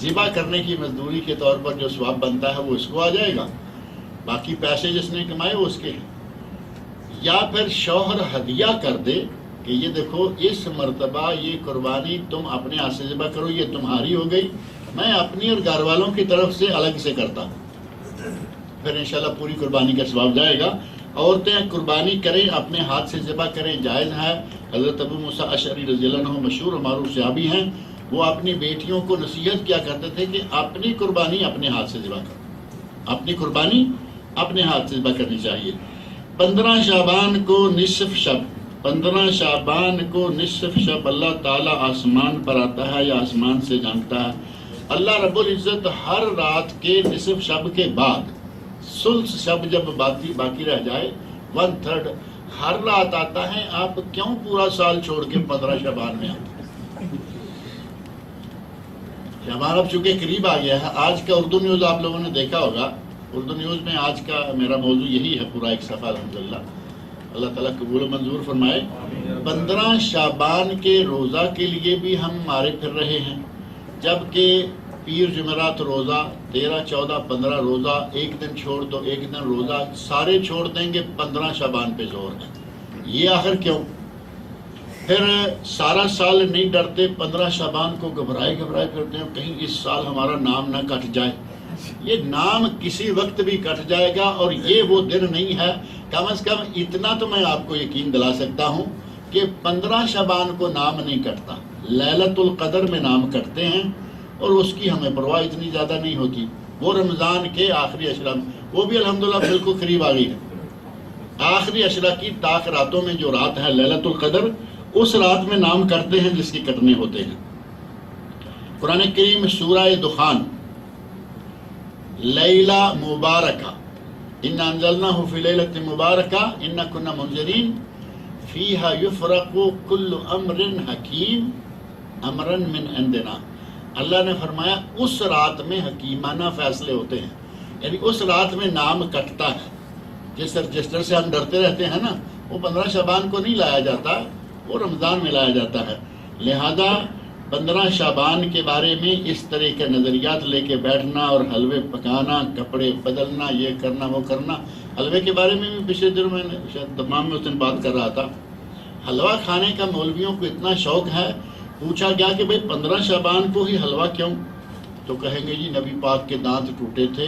ذبح کرنے کی مزدوری کے طور پر جو ثواب بنتا ہے وہ اس کو آ جائے گا، باقی پیسے جس نے کمائے وہ اس کے ہیں۔ یا پھر شوہر ہدیہ کر دے کہ یہ دیکھو اس مرتبہ یہ قربانی تم اپنے ہاتھ سے ذبح کرو، یہ تمہاری ہو گئی، میں اپنی اور گھر والوں کی طرف سے الگ سے کرتا ہوں، پھر انشاءاللہ پوری قربانی کا ثواب جائے گا۔ عورتیں قربانی کریں، اپنے ہاتھ سے ذبح کریں، جائز ہے۔ حضرت ابو موسیٰ اشعری رضی اللہ عنہ مشہور اور معروف صحابی ہیں، وہ اپنی بیٹیوں کو نصیحت کیا کرتے تھے کہ اپنی قربانی اپنے ہاتھ سے ذبح کرو، اپنی قربانی اپنے ہاتھ سے ذبح کرنی چاہیے۔ 15 شعبان کو نصف شب، 15 شعبان کو نصف شب اللہ تعالیٰ آسمان پر آتا ہے یا آسمان سے جانتا ہے۔ اللہ رب العزت ہر رات کے نصف شب کے بعد، ثلث شب جب باقی رہ جائے، 1/3 ہر رات آتا ہے۔ آپ کیوں پورا سال چھوڑ کے 15 شعبان میں آتے ہیں؟ شعبان اب چونکہ قریب آ گیا ہے۔ آج کا اردو نیوز آپ لوگوں نے دیکھا ہوگا، اردو نیوز میں آج کا میرا موضوع یہی ہے، پورا ایک صفحہ الحمدللہ۔ اللہ تعالیٰ قبول و منظور فرمائے۔ 15 شعبان کے روزہ کے لیے بھی ہم مارے پھر رہے ہیں، جبکہ پیر جمعرات روزہ، 13، 14، 15 روزہ، ایک دن چھوڑ دو، ایک دن روزہ، سارے چھوڑ دیں گے، 15 شعبان پہ زور ہے۔ یہ آخر کیوں؟ پھر سارا سال نہیں ڈرتے، 15 شعبان کو گھبرائے پھرتے ہیں، کہیں اس سال ہمارا نام نہ کٹ جائے۔ یہ نام کسی وقت بھی کٹ جائے گا، اور یہ وہ دن نہیں ہے۔ کم از کم اتنا تو میں آپ کو یقین دلا سکتا ہوں کہ 15 شعبان کو نام نہیں کٹتا، لیلۃ القدر میں نام کٹتے ہیں، اور اس کی ہمیں پرواہ اتنی زیادہ نہیں ہوتی۔ وہ رمضان کے آخری عشرہ، وہ بھی الحمدللہ بالکل قریب آ گئی ہے۔ آخری عشرہ کی طاق راتوں میں جو رات ہے لیلۃ القدر، اس رات میں نام کرتے ہیں جس کے کٹنے ہوتے ہیں۔ قرآن کریم سورہ دخان، لیلہ مبارکہ، انا انزلناہ فی لیلۃ مبارکہ انا کنا منذرین فیہا یفرق کل امر حکیم امرا من عندنا۔ اللہ نے فرمایا اس رات میں حکیمانہ فیصلے ہوتے ہیں، یعنی اس رات میں نام کٹتا ہے۔ جس رجسٹر سے ہم ڈرتے رہتے ہیں نا، وہ 15 شعبان کو نہیں لایا جاتا، وہ رمضان میں لایا جاتا ہے۔ لہذا 15 شعبان کے بارے میں اس طرح کے نظریات لے کے بیٹھنا اور حلوے پکانا، کپڑے بدلنا، یہ کرنا وہ کرنا۔ حلوے کے بارے میں بھی پچھلے دنوں میں شاید تمام میں اس دن بات کر رہا تھا۔ حلوہ کھانے کا مولویوں کو اتنا شوق ہے، پوچھا گیا کہ بھئی 15 شعبان کو ہی حلوہ کیوں؟ تو کہیں گے جی نبی پاک کے دانت ٹوٹے تھے،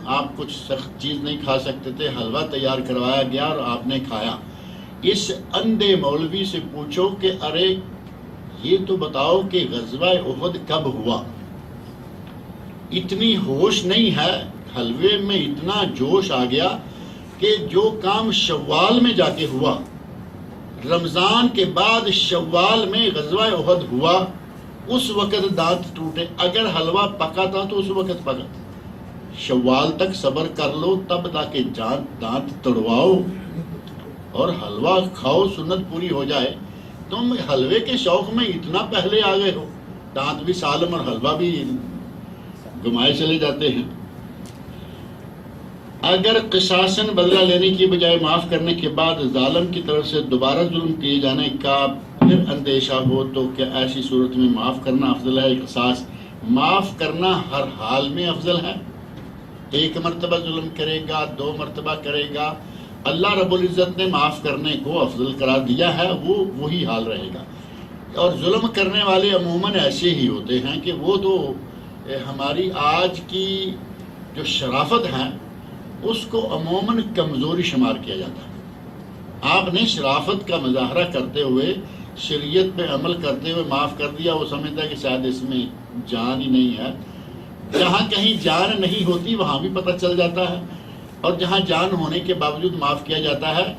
آپ کچھ سخت چیز نہیں کھا سکتے تھے، حلوہ تیار کروایا گیا اور آپ نے کھایا۔ اس اندھے مولوی سے پوچھو کہ ارے یہ تو بتاؤ کہ غزوہ احد کب ہوا؟ اتنی ہوش نہیں ہے، حلوے میں اتنا جوش آ گیا کہ جو کام شوال میں جا کے ہوا، رمضان کے بعد شوال میں غزوہ احد ہوا، اس وقت دانت ٹوٹے۔ اگر حلوہ پکا تھا تو اس وقت پکا، شوال تک صبر کر لو تب تاکہ دانت تڑواؤ اور حلوہ کھاؤ، سنت پوری ہو جائے۔ تم حلوے کے شوق میں اتنا پہلے آ گئے ہو، دانت بھی سالم اور حلوہ بھی گمائے چلے جاتے ہیں۔ اگر قصاصاً بدلہ لینے کی بجائے معاف کرنے کے بعد ظالم کی طرف سے دوبارہ ظلم کیے جانے کا پھر اندیشہ ہو تو کیا ایسی صورت میں معاف کرنا افضل ہے؟ قصاص معاف کرنا ہر حال میں افضل ہے۔ ایک مرتبہ ظلم کرے گا، 2 مرتبہ کرے گا، اللہ رب العزت نے معاف کرنے کو افضل قرار دیا ہے، وہ وہی حال رہے گا۔ اور ظلم کرنے والے عموماً ایسے ہی ہوتے ہیں کہ وہ تو ہماری آج کی جو شرافت ہے اس کو عموماً کمزوری شمار کیا جاتا ہے۔ آپ نے شرافت کا مظاہرہ کرتے ہوئے، شریعت پہ عمل کرتے ہوئے معاف کر دیا، وہ سمجھتا ہے کہ شاید اس میں جان ہی نہیں ہے۔ جہاں کہیں جان نہیں ہوتی وہاں بھی پتہ چل جاتا ہے، اور جہاں جان ہونے کے باوجود معاف کیا جاتا ہے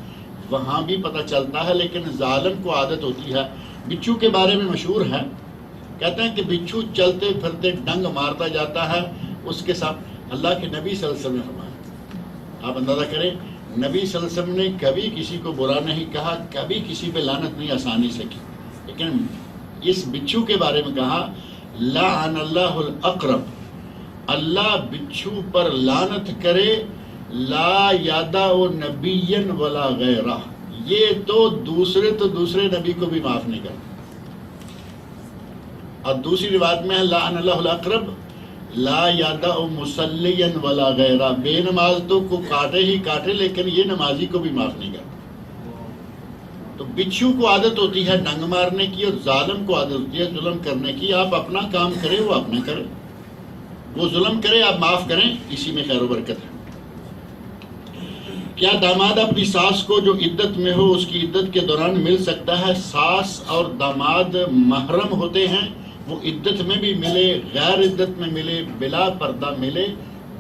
وہاں بھی پتہ چلتا ہے۔ لیکن ظالم کو عادت ہوتی ہے، بچھو کے بارے میں مشہور ہے، کہتے ہیں کہ بچھو چلتے پھرتے ڈنگ مارتا جاتا ہے، اس کے ساتھ اللہ کے نبی صلی اللہ علیہ وسلم نے فرمایا، آپ اندازہ کریں، نبی صلی اللہ علیہ وسلم نے کبھی کسی کو برا نہیں کہا، کبھی کسی پہ لعنت نہیں آسانی سے کی، لیکن اس بچھو کے بارے میں کہا لعن اللہ الاقرب، اللہ بچھو پر لعنت کرے، لا یادع نبی ولا غیرہ، یہ تو دوسرے نبی کو بھی معاف نہیں کرتا۔ اور دوسری روایت میں ہے لعن اللہ الاقرب لا یادع مصلیا ولا غیرہ، بے نماز تو کو کاٹے ہی کاٹے لیکن یہ نمازی کو بھی معاف نہیں کرتا۔ تو بچھو کو عادت ہوتی ہے ڈنگ مارنے کی، اور ظالم کو عادت ہوتی ہے ظلم کرنے کی۔ آپ اپنا کام کریں، وہ اپنا کرے، وہ ظلم کرے آپ معاف کریں، اسی میں خیر و برکت ہے۔ کیا داماد اپنی ساس کو جو عدت میں ہو اس کی عدت کے دوران مل سکتا ہے؟ ساس اور داماد محرم ہوتے ہیں، وہ عدت میں بھی ملے، غیر عدت میں ملے، بلا پردہ ملے۔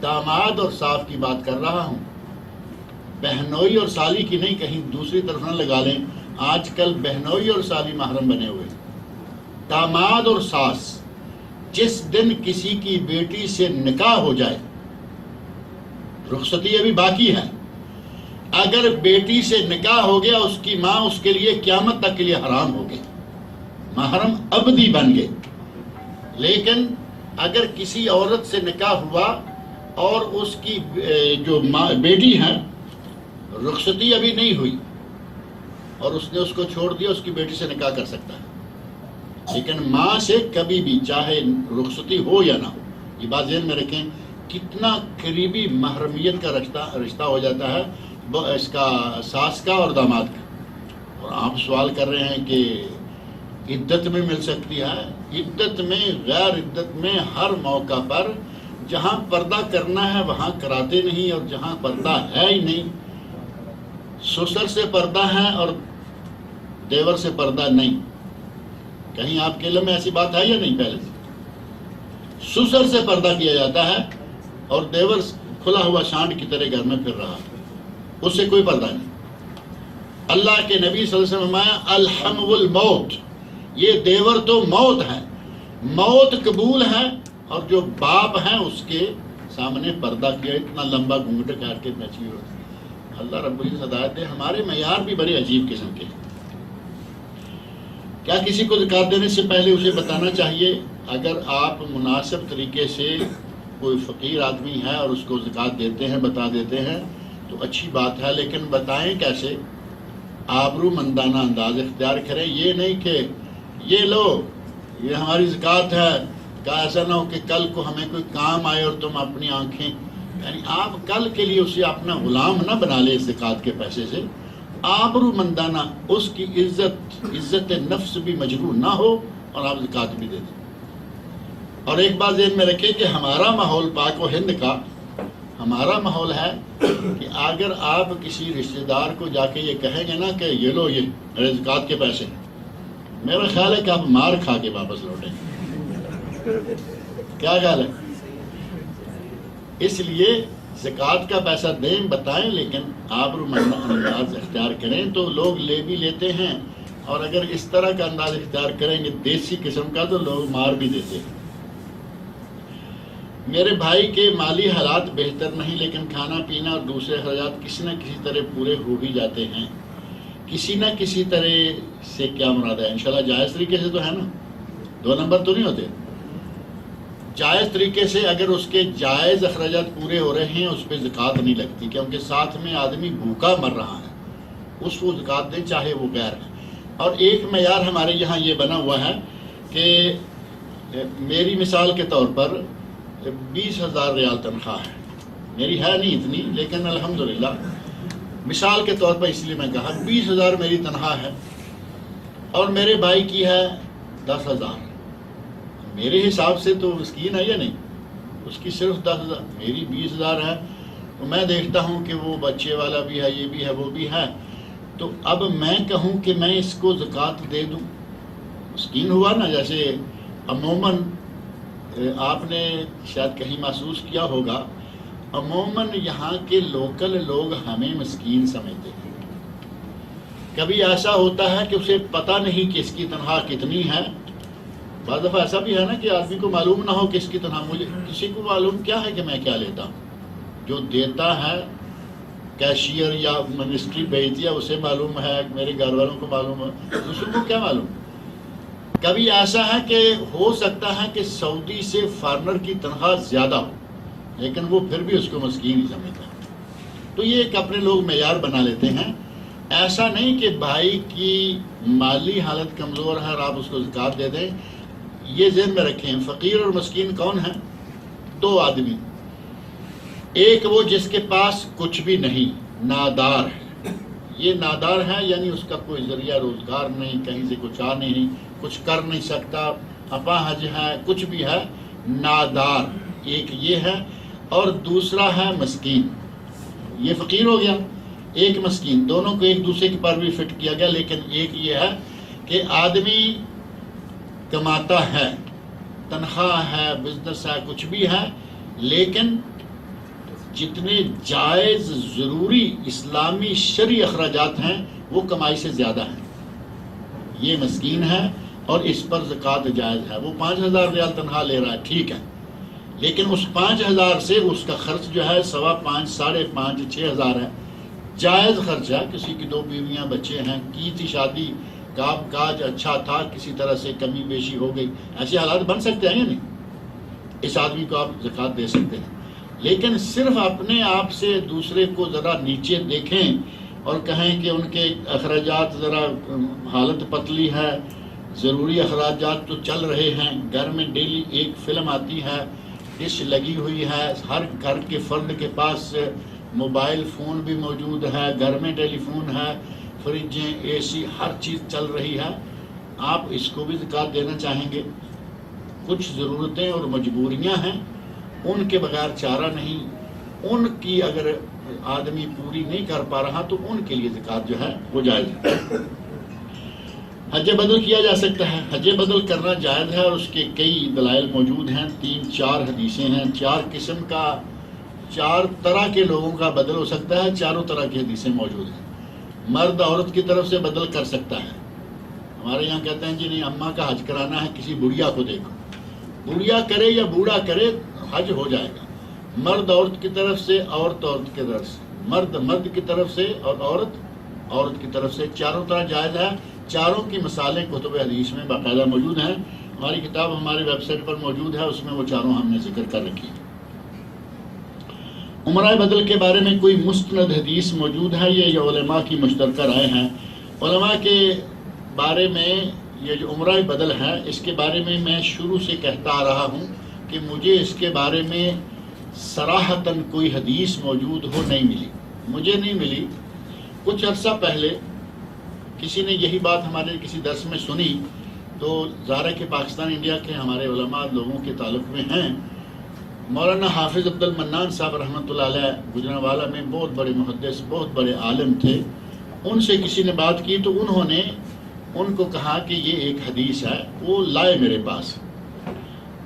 داماد اور صاف کی بات کر رہا ہوں، بہنوئی اور سالی کی نہیں، کہیں دوسری طرف نہ لگا لیں۔ آج کل بہنوئی اور سالی محرم بنے ہوئے۔ داماد اور ساس جس دن کسی کی بیٹی سے نکاح ہو جائے، رخصتی ابھی باقی ہے، اگر بیٹی سے نکاح ہو گیا اس کی ماں اس کے لیے قیامت تک کے لیے حرام ہو گئی، محرم ابدی بن گئے۔ لیکن اگر کسی عورت سے نکاح ہوا اور اس کی جو بیٹی ہے رخصتی ابھی نہیں ہوئی اور اس نے اس کو چھوڑ دیا، اس کی بیٹی سے نکاح کر سکتا ہے، لیکن ماں سے کبھی بھی چاہے رخصتی ہو یا نہ ہو۔ یہ بات ذہن میں رکھیں، کتنا قریبی محرمیت کا رشتہ ہو جاتا ہے اس کا ساس کا اور داماد کا۔ اور آپ سوال کر رہے ہیں کہ عدت میں مل سکتی ہے؟ عدت میں، غیر عدت میں، ہر موقع پر جہاں پردہ کرنا ہے وہاں کراتے نہیں، اور جہاں پردہ ہے ہی نہیں، سسر سے پردہ ہے اور دیور سے پردہ نہیں، کہیں آپ کے علم میں ایسی بات ہے یا نہیں؟ پہلے سے سسر سے پردہ کیا جاتا ہے اور دیور کھلا ہوا شانڈ کی طرح گھر میں پھر رہا، اس سے کوئی پردہ نہیں۔ اللہ کے نبی صلی اللہ علیہ وسلم فرمایا الحم الموت، یہ دیور تو موت ہے، موت قبول ہے، اور جو باپ ہیں اس کے سامنے پردہ کیا، اتنا لمبا گھونگٹ کاٹ کے بچی ہوتی۔ اللہ رب العزت ہدایت دے۔ ہمارے معیار بھی بڑے عجیب قسم کے ہیں۔ کیا کسی کو زکوٰۃ دینے سے پہلے اسے بتانا چاہیے؟ اگر آپ مناسب طریقے سے، کوئی فقیر آدمی ہے اور اس کو زکوٰۃ دیتے ہیں، بتا دیتے ہیں تو اچھی بات ہے، لیکن بتائیں کیسے؟ آبرو مندانہ انداز اختیار کریں، یہ نہیں کہ یہ لو یہ ہماری زکوٰۃ ہے، کہ ایسا نہ ہو کہ کل کو ہمیں کوئی کام آئے اور تم اپنی آنکھیں، یعنی آپ کل کے لیے اسے اپنا غلام نہ بنا لیں زکوٰۃ کے پیسے سے۔ آبرو مندانہ، اس کی عزت نفس بھی مجروح نہ ہو اور آپ زکوٰۃ بھی دے دیں۔ اور ایک بات ذہن میں رکھیں کہ ہمارا ماحول پاک و ہند کا، ہمارا ماحول ہے کہ اگر آپ کسی رشتہ دار کو جا کے یہ کہیں گے نا کہ یہ لو یہ میرے زکوٰۃ کے پیسے، میرا خیال ہے کہ آپ مار کھا کے واپس لوٹیں گے. کیا خیال ہے؟ اس لیے زکوٰۃ کا پیسہ دیں، بتائیں، لیکن آبرو انداز اختیار کریں. تو لوگ لے بھی لیتے ہیں، اور اگر اس طرح کا انداز اختیار کریں گے دیسی قسم کا تو لوگ مار بھی دیتے ہیں. میرے بھائی کے مالی حالات بہتر نہیں، لیکن کھانا پینا اور دوسرے اخراجات کسی نہ کسی طرح پورے ہو ہی جاتے ہیں. کسی نہ کسی طرح سے کیا مراد ہے؟ انشاءاللہ جائز طریقے سے تو ہے نا، 2 نمبر تو نہیں ہوتے. جائز طریقے سے اگر اس کے جائز اخراجات پورے ہو رہے ہیں اس پہ زکوٰۃ نہیں لگتی، کیونکہ ساتھ میں آدمی بھوکا مر رہا ہے، اس کو زکوٰۃ دیں چاہے وہ غیر ہے. اور ایک معیار ہمارے یہاں یہ بنا ہوا ہے کہ میری مثال کے طور پر 20,000 ریال تنخواہ ہے، میری ہے نہیں اتنی لیکن الحمدللہ مثال کے طور پر اس لیے میں کہا 20,000 میری تنخواہ ہے اور میرے بھائی کی ہے 10,000. میرے حساب سے تو مسکین ہے یا نہیں؟ اس کی صرف 10,000، میری 20,000 ہے. تو میں دیکھتا ہوں کہ وہ بچے والا بھی ہے، یہ بھی ہے، وہ بھی ہے. تو اب میں کہوں کہ میں اس کو زکوٰۃ دے دوں، مسکین ہوا نا. جیسے عموماً آپ نے شاید کہیں محسوس کیا ہوگا، عموماً یہاں کے لوکل لوگ ہمیں مسکین سمجھتے ہیں. کبھی ایسا ہوتا ہے کہ اسے پتہ نہیں کہ اس کی تنخواہ کتنی ہے. بعض دفعہ ایسا بھی ہے نا کہ آدمی کو معلوم نہ ہو کہ اس کی تنخواہ، مجھے کسی کو معلوم کیا ہے کہ میں کیا لیتا ہوں. جو دیتا ہے کیشیئر یا منسٹری بھیجتی ہے اسے معلوم ہے، میرے گھر والوں کو معلوم ہے، دوسروں کو کیا معلوم. کبھی ایسا ہے کہ ہو سکتا ہے کہ سعودی سے فارنر کی تنخواہ زیادہ ہو لیکن وہ پھر بھی اس کو مسکین ہی سمجھتا ہے. تو یہ ایک اپنے لوگ معیار بنا لیتے ہیں. ایسا نہیں کہ بھائی کی مالی حالت کمزور ہے اور آپ اس کو زکوٰۃ دے دیں. یہ ذہن میں رکھیں، فقیر اور مسکین کون ہیں؟ 2 آدمی. ایک وہ جس کے پاس کچھ بھی نہیں، نادار ہے. یہ نادار ہے یعنی اس کا کوئی ذریعہ روزگار نہیں، کہیں سے کچھ آ نہیں، کچھ کر نہیں سکتا، اپاہج ہے، کچھ بھی ہے، نادار. ایک یہ ہے. اور دوسرا ہے مسکین. یہ فقیر ہو گیا، ایک مسکین. دونوں کو ایک دوسرے کے پر بھی فٹ کیا گیا. لیکن ایک یہ ہے کہ آدمی کماتا ہے، تنخواہ ہے، بزنس ہے، کچھ بھی ہے، لیکن جتنے جائز ضروری اسلامی شرعی اخراجات ہیں وہ کمائی سے زیادہ ہیں. یہ مسکین ہے اور اس پر زکوٰۃ جائز ہے. وہ 5,000 ریال تنخواہ لے رہا ہے، ٹھیک ہے، لیکن اس 5,000 سے اس کا خرچ جو ہے 5.25 5.5 6,000 ہے. جائز خرچ ہے. کسی کی 2 بیویاں بچے ہیں، کی تھی شادی، کام کاج اچھا تھا، کسی طرح سے کمی بیشی ہو گئی. ایسے حالات بن سکتے ہیں یا نہیں؟ اس آدمی کو آپ زکوٰۃ دے سکتے ہیں. لیکن صرف اپنے آپ سے دوسرے کو ذرا نیچے دیکھیں اور کہیں کہ ان کے اخراجات ذرا حالت پتلی ہے، ضروری اخراجات تو چل رہے ہیں. گھر میں ڈیلی ایک فلم آتی ہے، ڈش لگی ہوئی ہے، ہر گھر کے فرد کے پاس موبائل فون بھی موجود ہے، گھر میں ٹیلی فون ہے، فریجیں، اے سی، ہر چیز چل رہی ہے. آپ اس کو بھی زکوٰۃ دینا چاہیں گے؟ کچھ ضرورتیں اور مجبوریاں ہیں، ان کے بغیر چارہ نہیں. ان کی اگر آدمی پوری نہیں کر پا رہا تو ان کے لیے زکوٰۃ جو ہے وہ جائز ہے. حج بدل کیا جا سکتا ہے. حج بدل کرنا جائز ہے اور اس کے کئی دلائل موجود ہیں. 3-4 حدیثیں ہیں. 4 قسم کا، 4 طرح کے لوگوں کا بدل ہو سکتا ہے. چاروں طرح کی حدیثیں موجود ہیں. مرد عورت کی طرف سے بدل کر سکتا ہے. ہمارے یہاں کہتے ہیں جی نہیں، اماں کا حج کرانا ہے، کسی بڑھیا کو دیکھو. بڑھیا کرے یا بوڑھا کرے حج ہو جائے گا. مرد عورت کی طرف سے، عورت عورت کی طرف سے، مرد مرد کی طرف سے اور عورت عورت کی طرف سے، چاروں طرح جائز ہے. چاروں کی مثالیں کتب حدیث میں باقاعدہ موجود ہیں. ہماری کتاب ہماری ویب سائٹ پر موجود ہے، اس میں وہ چاروں ہم نے ذکر کر رکھی ہے. عمرہ بدل کے بارے میں کوئی مستند حدیث موجود ہے؟ یہ علماء کی مشترکہ رائے ہیں. علماء کے بارے میں یہ جو عمرہ بدل ہے اس کے بارے میں میں شروع سے کہتا آ رہا ہوں کہ مجھے اس کے بارے میں صراحتاً کوئی حدیث موجود ہو نہیں ملی. مجھے نہیں ملی. کچھ عرصہ پہلے کسی نے یہی بات ہمارے کسی درس میں سنی تو ظاہر ہے کہ پاکستان انڈیا کے ہمارے علماء لوگوں کے تعلق میں ہیں. مولانا حافظ عبد المنان صاحب رحمۃ اللہ علیہ گجرانوالہ میں بہت بڑے محدث، بہت بڑے عالم تھے. ان سے کسی نے بات کی تو انہوں نے ان کو کہا کہ یہ ایک حدیث ہے، وہ لائے میرے پاس.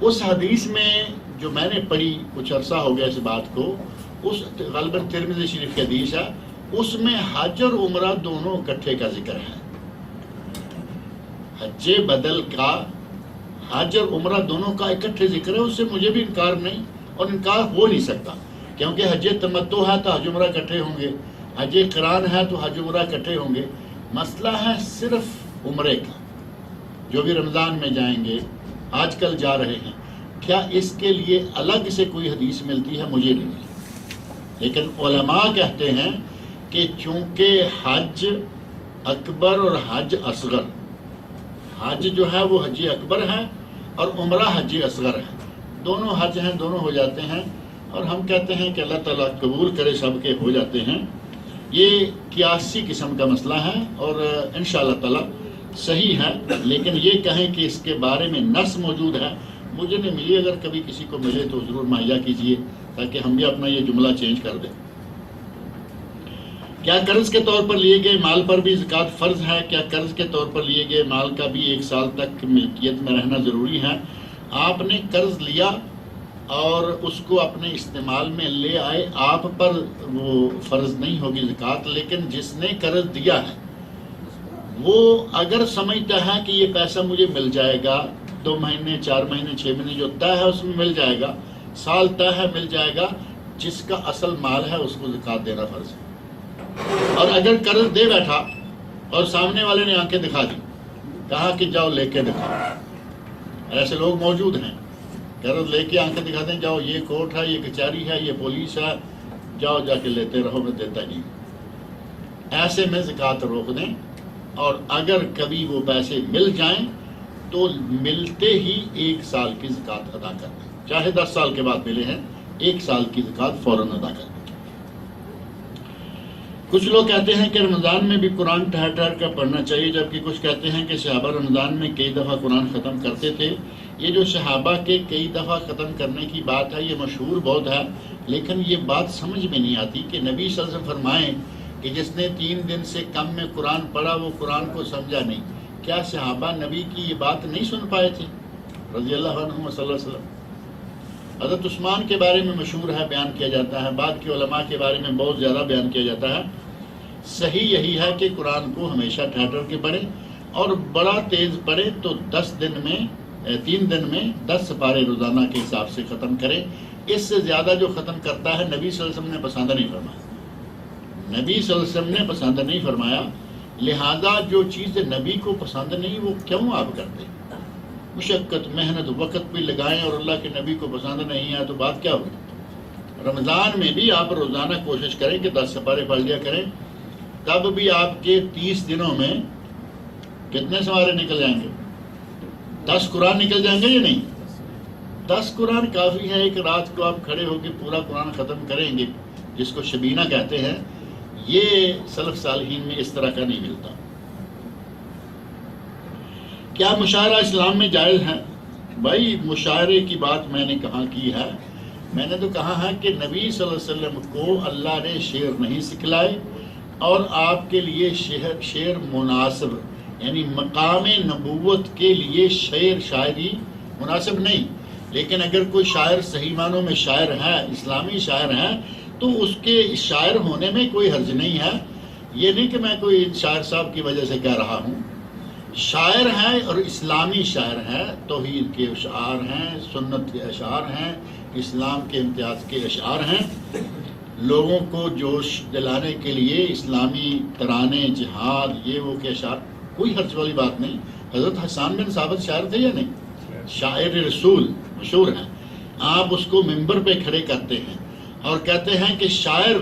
اس حدیث میں جو میں نے پڑھی، کچھ عرصہ ہو گیا اس بات کو، اس غالباً ترمذی شریف کی حدیث ہے، اس میں حج اور عمرہ دونوں اکٹھے کا ذکر ہے. حج بدل کا، حج اور عمرہ دونوں کا اکٹھے ذکر ہے. اس سے مجھے بھی انکار نہیں اور انکار ہو نہیں سکتا، کیونکہ حج تمتع ہے تو حج عمرہ اکٹھے ہوں گے، حج قران ہے تو حج عمرہ اکٹھے ہوں گے. مسئلہ ہے صرف عمرے کا. جو بھی رمضان میں جائیں گے، آج کل جا رہے ہیں، کیا اس کے لیے الگ سے کوئی حدیث ملتی ہے؟ مجھے نہیں ملی. لیکن علماء کہتے ہیں کہ چونکہ حج اکبر اور حج اصغر، حج جو ہے وہ حج اکبر ہے اور عمرہ حج اصغر ہے، دونوں حج ہیں، دونوں ہو جاتے ہیں. اور ہم کہتے ہیں کہ اللہ تعالیٰ قبول کرے، سب کے ہو جاتے ہیں. یہ قیاسی قسم کا مسئلہ ہے اور انشاءاللہ تعالیٰ صحیح ہے. لیکن یہ کہیں کہ اس کے بارے میں نص موجود ہے، مجھے نہیں ملی. اگر کبھی کسی کو ملے تو ضرور مہیا کیجیے تاکہ ہم بھی اپنا یہ جملہ چینج کر دیں. کیا قرض کے طور پر لیے گئے مال پر بھی زکوٰۃ فرض ہے؟ کیا قرض کے طور پر لیے گئے مال کا بھی 1 سال تک ملکیت میں رہنا ضروری ہے؟ آپ نے قرض لیا اور اس کو اپنے استعمال میں لے آئے، آپ پر وہ فرض نہیں ہوگی زکوٰۃ. لیکن جس نے قرض دیا ہے وہ اگر سمجھتا ہے کہ یہ پیسہ مجھے مل جائے گا 2 مہینے 4 مہینے 6 مہینے جو طے ہے اس میں مل جائے گا، سال طے ہے مل جائے گا، جس کا اصل مال ہے اس کو زکوٰۃ دینا فرض ہے. اور اگر قرض دے بیٹھا اور سامنے والے نے آنکھیں دکھا دی، کہا کہ جاؤ لے کے دکھاؤ، ایسے لوگ موجود ہیں، قرض لے کے آنکھیں دکھاتے ہیں، جاؤ یہ کورٹ ہے، یہ کچہری ہے، یہ پولیس ہے، جاؤ جا کے لیتے رہو، میں دیتا نہیں. ایسے میں زکوٰۃ روک دیں. اور اگر کبھی وہ پیسے مل جائیں تو ملتے ہی 1 سال کی زکوٰۃ ادا کر دیں، چاہے 10 سال کے بعد ملے ہیں، 1 سال کی زکوٰۃ فوراً ادا کر دیں. کچھ لوگ کہتے ہیں کہ رمضان میں بھی قرآن ٹھہر ٹھہر کر پڑھنا چاہیے، جبکہ کچھ کہتے ہیں کہ صحابہ رمضان میں کئی دفعہ قرآن ختم کرتے تھے. یہ جو صحابہ کے کئی دفعہ ختم کرنے کی بات ہے یہ مشہور بہت ہے، لیکن یہ بات سمجھ میں نہیں آتی کہ نبی صلی اللہ علیہ وسلم فرمائیں کہ جس نے 3 دن سے کم میں قرآن پڑھا وہ قرآن کو سمجھا نہیں. کیا صحابہ نبی کی یہ بات نہیں سن پائے تھے رضی اللہ عنہم صلی اللہ علیہ وسلم؟ حضرت عثمان کے بارے میں مشہور ہے، بیان کیا جاتا ہے، بعد کے علماء کے بارے میں بہت زیادہ بیان کیا جاتا ہے. صحیح یہی ہے کہ قرآن کو ہمیشہ ٹھہر کے پڑھیں اور بڑا تیز پڑھیں تو 3 دن میں 10 سپارے روزانہ کے حساب سے ختم کریں. اس سے زیادہ جو ختم کرتا ہے نبی صلی اللہ علیہ وسلم نے پسند نہیں فرمایا، نبی صلی اللہ علیہ وسلم نے پسند نہیں فرمایا. لہذا جو چیز نبی کو پسند نہیں وہ کیوں آپ کرتے؟ مشقت محنت وقت بھی لگائیں اور اللہ کے نبی کو پسند نہیں ہے تو بات کیا ہوگی؟ رمضان میں بھی آپ روزانہ کوشش کریں کہ 10 سپارے پڑھ لیا کریں، تب بھی آپ کے 30 دنوں میں کتنے سپارے نکل جائیں گے؟ 10 قرآن نکل جائیں گے یا نہیں؟ 10 قرآن کافی ہے. ایک رات کو آپ کھڑے ہو کے پورا قرآن ختم کریں گے، جس کو شبینہ کہتے ہیں. یہ سلف صالحین میں اس طرح کا نہیں ملتا. کیا مشاعرہ اسلام میں جائز ہے؟ بھائی مشاعرے کی بات میں نے کہاں کی ہے؟ میں نے تو کہا ہے کہ نبی صلی اللہ علیہ وسلم کو اللہ نے شعر نہیں سکھلائے اور آپ کے لیے شعر مناسب، یعنی مقام نبوت کے لیے شاعری مناسب نہیں. لیکن اگر کوئی شاعر صحیح معنوں میں شاعر ہے، اسلامی شاعر ہے، تو اس کے شاعر ہونے میں کوئی حرج نہیں ہے. یہ نہیں کہ میں کوئی شاعر صاحب کی وجہ سے کہہ رہا ہوں. شاعر ہیں اور اسلامی شاعر ہیں، توحید کے اشعار ہیں، سنت کے اشعار ہیں، اسلام کے امتیاز کے اشعار ہیں. لوگوں کو جوش دلانے کے لیے اسلامی ترانے، جہاد، یہ وہ کے اشعار، کوئی حرج والی بات نہیں. حضرت حسان بن ثابت شاعر تھے یا نہیں؟ شاعر رسول مشہور ہیں. آپ اس کو ممبر پہ کھڑے کرتے ہیں اور کہتے ہیں کہ شاعر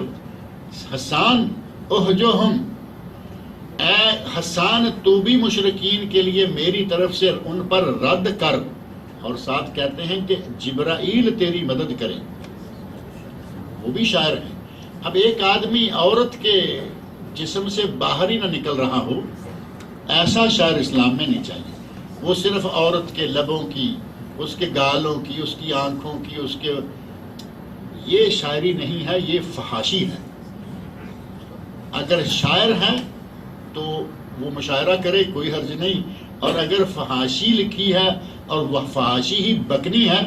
حسان احجوہم، اے حسان تو بھی مشرکین کے لیے میری طرف سے ان پر رد کر. اور ساتھ کہتے ہیں کہ جبرائیل تیری مدد کریں. وہ بھی شاعر ہیں. اب ایک آدمی عورت کے جسم سے باہر ہی نہ نکل رہا ہو، ایسا شاعر اسلام میں نہیں چاہیے. وہ صرف عورت کے لبوں کی، اس کے گالوں کی، اس کی آنکھوں کی، اس کے، یہ شاعری نہیں ہے، یہ فحاشی ہے. اگر شاعر ہیں تو وہ مشاعرہ کرے، کوئی حرج نہیں، اور اگر فحاشی لکھی ہے اور وہ فحاشی ہی بکنی ہے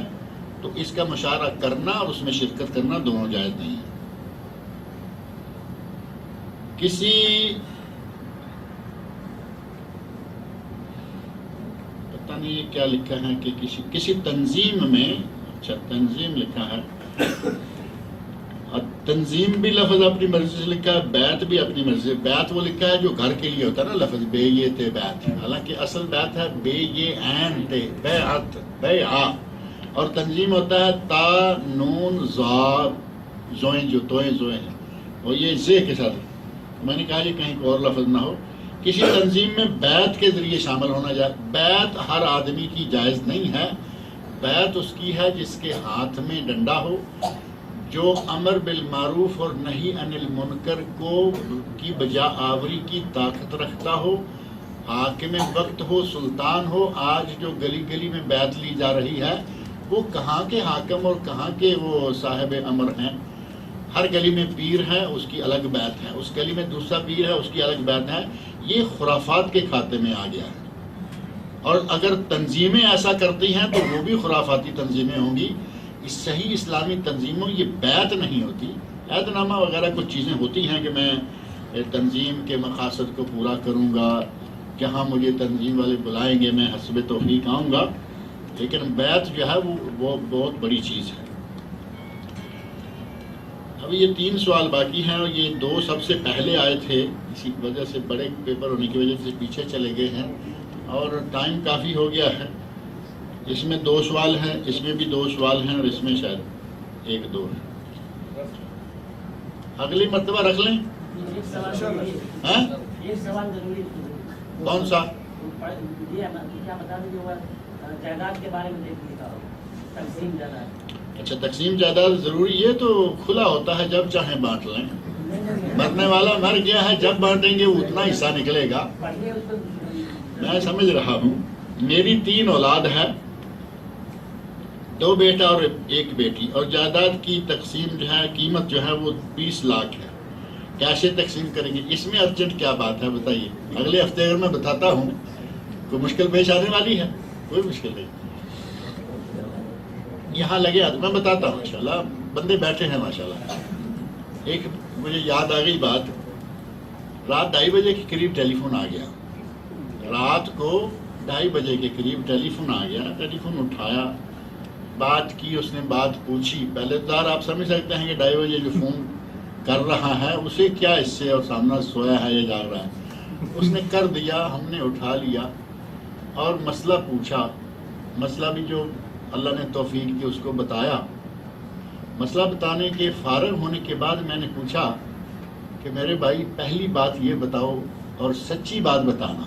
تو اس کا مشاعرہ کرنا اور اس میں شرکت کرنا دونوں جائز نہیں ہے۔ کسی پتہ نہیں یہ کیا لکھا ہے کہ کسی تنظیم میں، اچھا تنظیم لکھا ہے، تنظیم بھی لفظ اپنی مرضی سے لکھا ہے، بیعت بھی اپنی مرضی سے۔ بیعت وہ لکھا ہے جو گھر کے لیے ہوتا ہے نا، لفظ بے یہ تے بیعت، حالانکہ اصل بیعت ہے بے یہ عین تے بیعت بیعہ، اور تنظیم ہوتا ہے تا نون زا زوئیں جو توئیں زوئیں ہیں، اور یہ زے کے ساتھ۔ میں نے کہا یہ کہیں کوئی اور لفظ نہ ہو۔ کسی تنظیم میں بیعت کے ذریعے شامل ہونا جائے، بیعت ہر آدمی کی جائز نہیں ہے، بیعت اس کی ہے جس کے ہاتھ میں ڈنڈا ہو، جو امر بالمعروف اور نہی عن المنکر کی بجا آوری کی طاقت رکھتا ہو، حاکم وقت ہو، سلطان ہو۔ آج جو گلی گلی میں بیعت لی جا رہی ہے وہ کہاں کے حاکم اور کہاں کے وہ صاحب امر ہیں؟ ہر گلی میں پیر ہے، اس کی الگ بیعت ہے، اس گلی میں دوسرا پیر ہے، اس کی الگ بیعت ہے۔ یہ خرافات کے کھاتے میں آ گیا ہے، اور اگر تنظیمیں ایسا کرتی ہیں تو وہ بھی خرافاتی تنظیمیں ہوں گی۔ اس صحیح اسلامی تنظیموں یہ بیعت نہیں ہوتی۔ عہد نامہ وغیرہ کچھ چیزیں ہوتی ہیں کہ میں تنظیم کے مقاصد کو پورا کروں گا، جہاں مجھے تنظیم والے بلائیں گے میں حسب توفیق آؤں گا، لیکن بیعت جو ہے وہ بہت بڑی چیز ہے۔ اب یہ 3 سوال باقی ہیں، اور یہ 2 سب سے پہلے آئے تھے، اسی وجہ سے بڑے پیپر ہونے کی وجہ سے پیچھے چلے گئے ہیں، اور ٹائم کافی ہو گیا ہے۔ اس میں 2 سوال ہیں، اس میں بھی 2 سوال ہیں، اور اس میں شاید 1-2 ہیں۔ اگلی مرتبہ رکھ لیں۔ ہاں کون سا؟ جائیداد کے بارے میں دیکھ لیتا ہوں، تقسیم جائیداد۔ اچھا تقسیم جائیداد ضروری، یہ تو کھلا ہوتا ہے، جب چاہیں بانٹ لیں۔ مرنے والا مر گیا ہے، جب بانٹیں گے اتنا حصہ نکلے گا۔ میں سمجھ رہا ہوں۔ میری 3 اولاد ہے، 2 بیٹا اور 1 بیٹی، اور جائیداد کی تقسیم جو ہے، قیمت جو ہے وہ 20 لاکھ ہے۔ کیسے تقسیم کریں گے؟ اس میں ارجنٹ کیا بات ہے بتائیے؟ اگلے ہفتے اگر میں بتاتا ہوں کوئی مشکل پیش آنے والی ہے؟ کوئی مشکل نہیں، یہاں لگے تو میں بتاتا ہوں انشاءاللہ، بندے بیٹھے ہیں ماشاءاللہ۔ ایک مجھے یاد آ گئی بات، رات 2:30 بجے کے قریب ٹیلی فون آ گیا، رات کو 2:30 بجے کے قریب ٹیلی فون آ گیا، ٹیلی فون اٹھایا، بات کی، اس نے بات پوچھی۔ پہلے دار آپ سمجھ سکتے ہیں کہ 2:30 بجے جو فون کر رہا ہے اسے کیا اس سے، اور سامنا سویا ہے یا جاگ رہا ہے، اس نے کر دیا، ہم نے اٹھا لیا اور مسئلہ پوچھا۔ مسئلہ بھی جو اللہ نے توفیق دی اس کو بتایا۔ مسئلہ بتانے کے فارغ ہونے کے بعد میں نے پوچھا کہ میرے بھائی پہلی بات یہ بتاؤ اور سچی بات بتانا،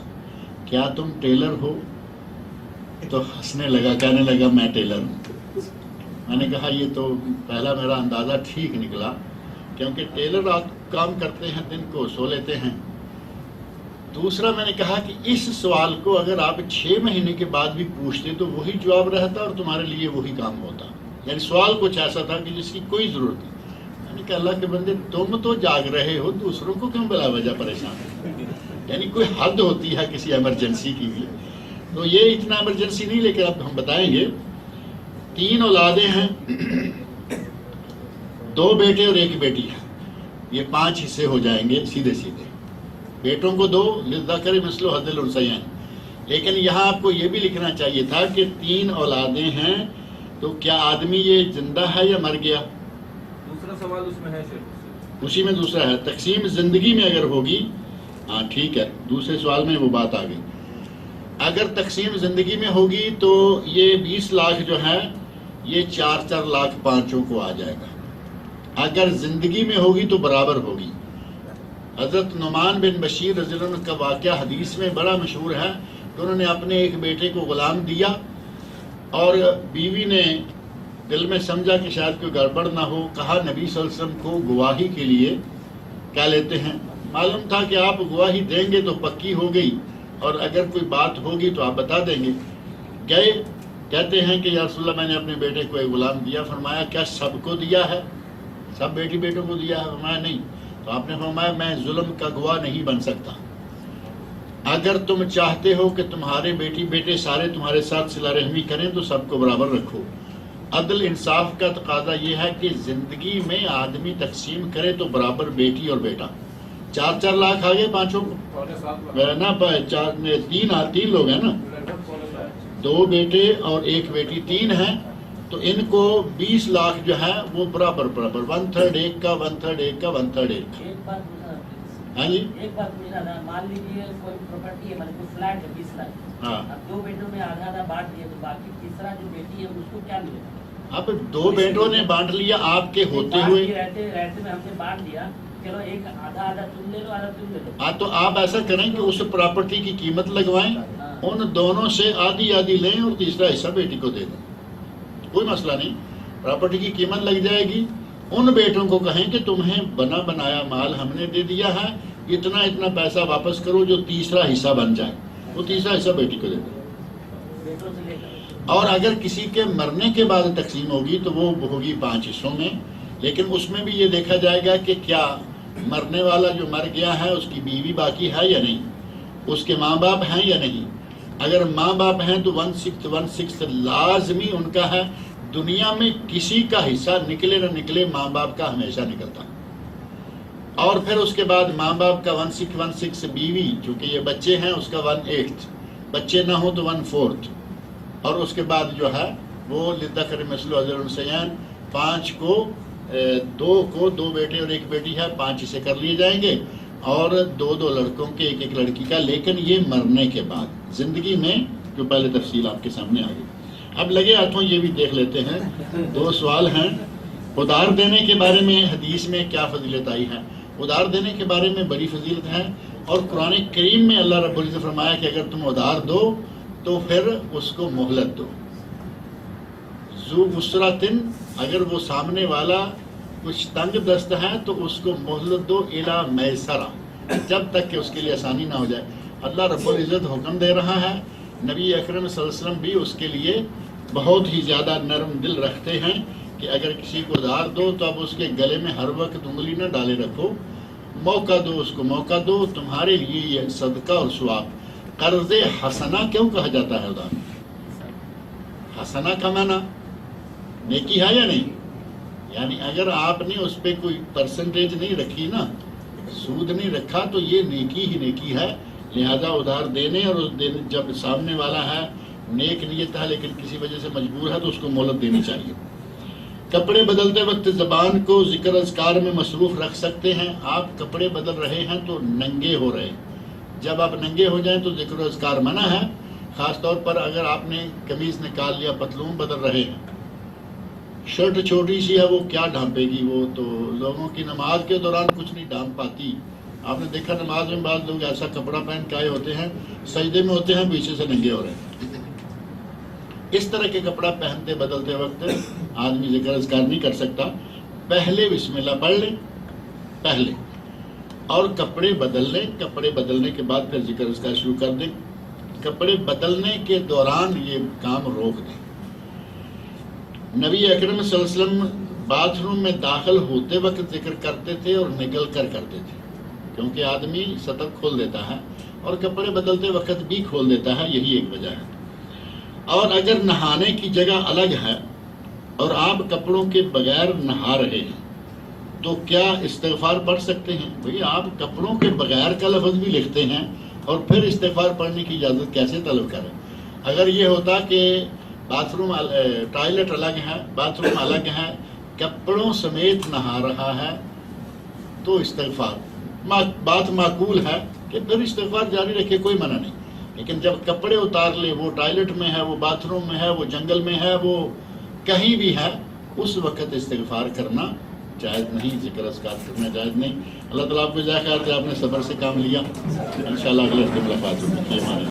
کیا تم ٹیلر ہو؟ تو ہنسنے لگا، کہنے لگا میں ٹیلر ہوں۔ میں نے کہا یہ تو پہلا میرا اندازہ ٹھیک نکلا، کیونکہ ٹیلر رات کام کرتے ہیں، دن کو سو لیتے ہیں۔ دوسرا میں نے کہا کہ اس سوال کو اگر آپ 6 مہینے کے بعد بھی پوچھتے تو وہی جواب رہتا اور تمہارے لیے وہی کام ہوتا، یعنی سوال کچھ ایسا تھا کہ جس کی کوئی ضرورت نہیں۔ میں نے کہا اللہ کے بندے تم تو جاگ رہے ہو، دوسروں کو کیوں بلا وجہ پریشان ہو؟ یعنی کوئی حد ہوتی ہے کسی ایمرجنسی کی بھی۔ تو یہ اتنا ایمرجنسی نہیں، لیکن اب ہم بتائیں گے۔ 3 اولادیں ہیں، 2 بیٹے اور 1 بیٹی ہے، یہ 5 حصے ہو جائیں گے سیدھے سیدھے۔ بیٹوں کو 2، للذکر مثل حظ الانثیین۔ لیکن یہاں آپ کو یہ بھی لکھنا چاہیے تھا کہ 3 اولادیں ہیں، تو کیا آدمی یہ زندہ ہے یا مر گیا؟ دوسرا سوال اس میں ہے شیخ، اسی میں دوسرا ہے، تقسیم زندگی میں اگر ہوگی، ہاں ٹھیک ہے، دوسرے سوال میں وہ بات آ گئی۔ اگر تقسیم زندگی میں ہوگی تو یہ 20 لاکھ جو ہے یہ 4 لاکھ پانچوں کو آ جائے گا۔ اگر زندگی میں ہوگی تو برابر ہوگی۔ حضرت نعمان بن بشیر رضی اللہ عنہ کا واقعہ حدیث میں بڑا مشہور ہے کہ انہوں نے اپنے ایک بیٹے کو غلام دیا، اور بیوی نے دل میں سمجھا کہ شاید کوئی گڑبڑ نہ ہو، کہا نبی صلی اللہ علیہ وسلم کو گواہی کے لیے کیا لیتے ہیں، معلوم تھا کہ آپ گواہی دیں گے تو پکی ہو گئی، اور اگر کوئی بات ہوگی تو آپ بتا دیں گے۔ گئے، کہتے ہیں کہ یا رسول اللہ میں نے اپنے بیٹے کو ایک غلام دیا۔ فرمایا کیا سب کو دیا ہے؟ سب بیٹی بیٹوں کو دیا ہے؟ فرمایا نہیں۔ تو آپ نے فرمایا میں ظلم کا گواہ نہیں بن سکتا، اگر تم چاہتے ہو کہ تمہارے بیٹی بیٹے سارے تمہارے ساتھ صلہ رحمی کریں تو سب کو برابر رکھو. عدل انصاف کا تقاضا یہ ہے کہ زندگی میں آدمی تقسیم کرے تو برابر بیٹی اور بیٹا. 4 لاکھ آگے پانچوں کو نا، 3 لوگ ہیں نا، 2 بیٹے اور 1 بیٹی، 3 ہیں، تو ان کو 20 لاکھ جو ہے وہ برابر 1/3 ایک کا، 1/3 ایک کا، 1/3 ایک کا. ایک بات پوچھنا تھا. ہاں جی، ایک بات پوچھنا تھا. مان لیجیے کوئی پراپرٹی ہے، مطلب کوئی فلیٹ ہے 20 لاکھ. ہاں. اب 2 بیٹوں میں آدھا آدھا بانٹ دیا تو باقی تیسرا جو بیٹی ہے اس کو کیا ملے گا؟ اب 2 بیٹوں نے بانٹ لیا آپ کے ہوتے ہوئے. رہتے میں ہم نے بانٹ دیا، چلو ایک آدھا آدھا تم لے لو، آدھا تم لے لو. ہاں، تو آپ ایسا کریں کہ اس پراپرٹی کی قیمت لگوائیں، ان دونوں سے آدھی آدھی لیں اور تیسرا حصہ بیٹی کو دے دیں. کوئی مسئلہ نہیں، پراپرٹی کی قیمت لگ جائے گی. ان بیٹوں کو کہیں کہ تمہیں بنا بنایا مال ہم نے دے دیا ہے، اتنا اتنا پیسہ واپس کرو جو تیسرا حصہ بن جائے، وہ تیسرا حصہ بیٹی کو دے دیں. بیٹوں سے لے کر اور اگر کسی کے مرنے کے بعد تقسیم ہوگی تو وہ ہوگی 5 حصوں میں، لیکن اس میں بھی یہ دیکھا جائے گا کہ کیا مرنے والا جو مر گیا ہے اس کی بیوی باقی ہے یا نہیں، اس کے ماں باپ ہیں یا نہیں. اگر ماں باپ ہیں تو 1/6 لازمی ان کا ہے. دنیا میں کسی کا حصہ نکلے نہ نکلے ماں باپ کا ہمیشہ نکلتا. اور پھر اس کے بعد ماں باپ کا 1/6 بیوی، چونکہ یہ بچے ہیں اس کا 1/8، بچے نہ ہو تو 1/4، اور اس کے بعد جو ہے وہ للذکر مثل حظ الانثیین، 5 کو 2 بیٹے اور 1 بیٹی ہے، 5 حصے کر لیے جائیں گے، اور 2 لڑکوں کے 1 لڑکی کا. لیکن یہ مرنے کے بعد. زندگی میں جو پہلے تفصیل آپ کے سامنے آ گئی. اب لگے ہاتھوں یہ بھی دیکھ لیتے ہیں. 2 سوال ہیں. ادار دینے کے بارے میں حدیث میں کیا فضیلت آئی ہے؟ ادار دینے کے بارے میں بڑی فضیلت ہے، اور قرآن کریم میں اللہ رب العزت نے فرمایا کہ اگر تم ادار دو تو پھر اس کو مہلت دو. ذو عسرۃ، اگر وہ سامنے والا کچھ تنگ دست ہے تو اس کو مہلت دو، الی میسرہ، جب تک کہ اس کے لیے آسانی نہ ہو جائے. اللہ رب العزت حکم دے رہا ہے، نبی اکرم صلی اللہ علیہ وسلم بھی اس کے لیے بہت ہی زیادہ نرم دل رکھتے ہیں کہ اگر کسی کو ادھار دو تو اب اس کے گلے میں ہر وقت انگلی نہ ڈالے رکھو، موقع دو، اس کو موقع دو. تمہارے لیے یہ صدقہ اور ثواب. قرض حسنہ کیوں کہا جاتا ہے ادھار؟ حسنہ کا معنی نیکی ہے یا نہیں؟ یعنی اگر آپ نے اس پہ کوئی پرسنٹیج نہیں رکھی نا، سود نہیں رکھا، تو یہ نیکی ہی نیکی ہے. لہذا ادھار دینے، اور جب سامنے والا ہے نیک نیت ہے لیکن کسی وجہ سے مجبور ہے تو اس کو مہلت دینی چاہیے. کپڑے بدلتے وقت زبان کو ذکر اذکار میں مصروف رکھ سکتے ہیں. آپ کپڑے بدل رہے ہیں تو ننگے ہو رہے ہیں. جب آپ ننگے ہو جائیں تو ذکر و اذکار منع ہے. خاص طور پر اگر آپ نے قمیض نکال لیا، پتلون بدل رہے ہیں، شرٹ چھوٹی سی ہے، وہ کیا ڈھانپے گی؟ وہ تو لوگوں کی نماز کے دوران کچھ نہیں ڈھانپ پاتی. آپ نے دیکھا نماز میں بعض لوگ ایسا کپڑا پہن کے آئے ہوتے ہیں، سجدے میں ہوتے ہیں، پیچھے سے ننگے ہو رہے ہیں. اس طرح کے کپڑا پہنتے بدلتے وقت آدمی ذکر اذکار نہیں کر سکتا. پہلے بسم اللہ پڑھ لیں پہلے، اور کپڑے بدل لیں. کپڑے بدلنے کے بعد پھر ذکر اذکار شروع کر دیں. کپڑے بدلنے کے دوران یہ کام روک دیں. نبی اکرم صلی اللہ علیہ وسلم باتھ روم میں داخل ہوتے وقت ذکر کرتے تھے اور نکل کر کرتے تھے، کیونکہ آدمی سطر کھول دیتا ہے اور کپڑے بدلتے وقت بھی کھول دیتا ہے. یہی ایک وجہ ہے. اور اگر نہانے کی جگہ الگ ہے اور آپ کپڑوں کے بغیر نہا رہے ہیں تو کیا استغفار پڑھ سکتے ہیں؟ بھئی آپ کپڑوں کے بغیر کا لفظ بھی لکھتے ہیں اور پھر استغفار پڑھنے کی اجازت کیسے طلب کریں؟ اگر یہ ہوتا کہ باتھ روم ٹوائلٹ الگ ہے، باتھ روم الگ ہے، کپڑوں سمیت نہا رہا ہے تو استغفار بات معقول ہے کہ پھر استغفار جاری رکھے، کوئی منع نہیں. لیکن جب کپڑے اتار لے، وہ ٹوائلٹ میں ہے، وہ باتھ روم میں ہے، وہ جنگل میں ہے، وہ کہیں بھی ہے، اس وقت استغفار کرنا جائز نہیں، ذکر اذکار کرنا جائز نہیں. اللہ تعالیٰ آپ کو جزائے خیر کہ آپ نے صبر سے کام لیا. انشاءاللہ اگلے ہفتے ملاقات ہوگی.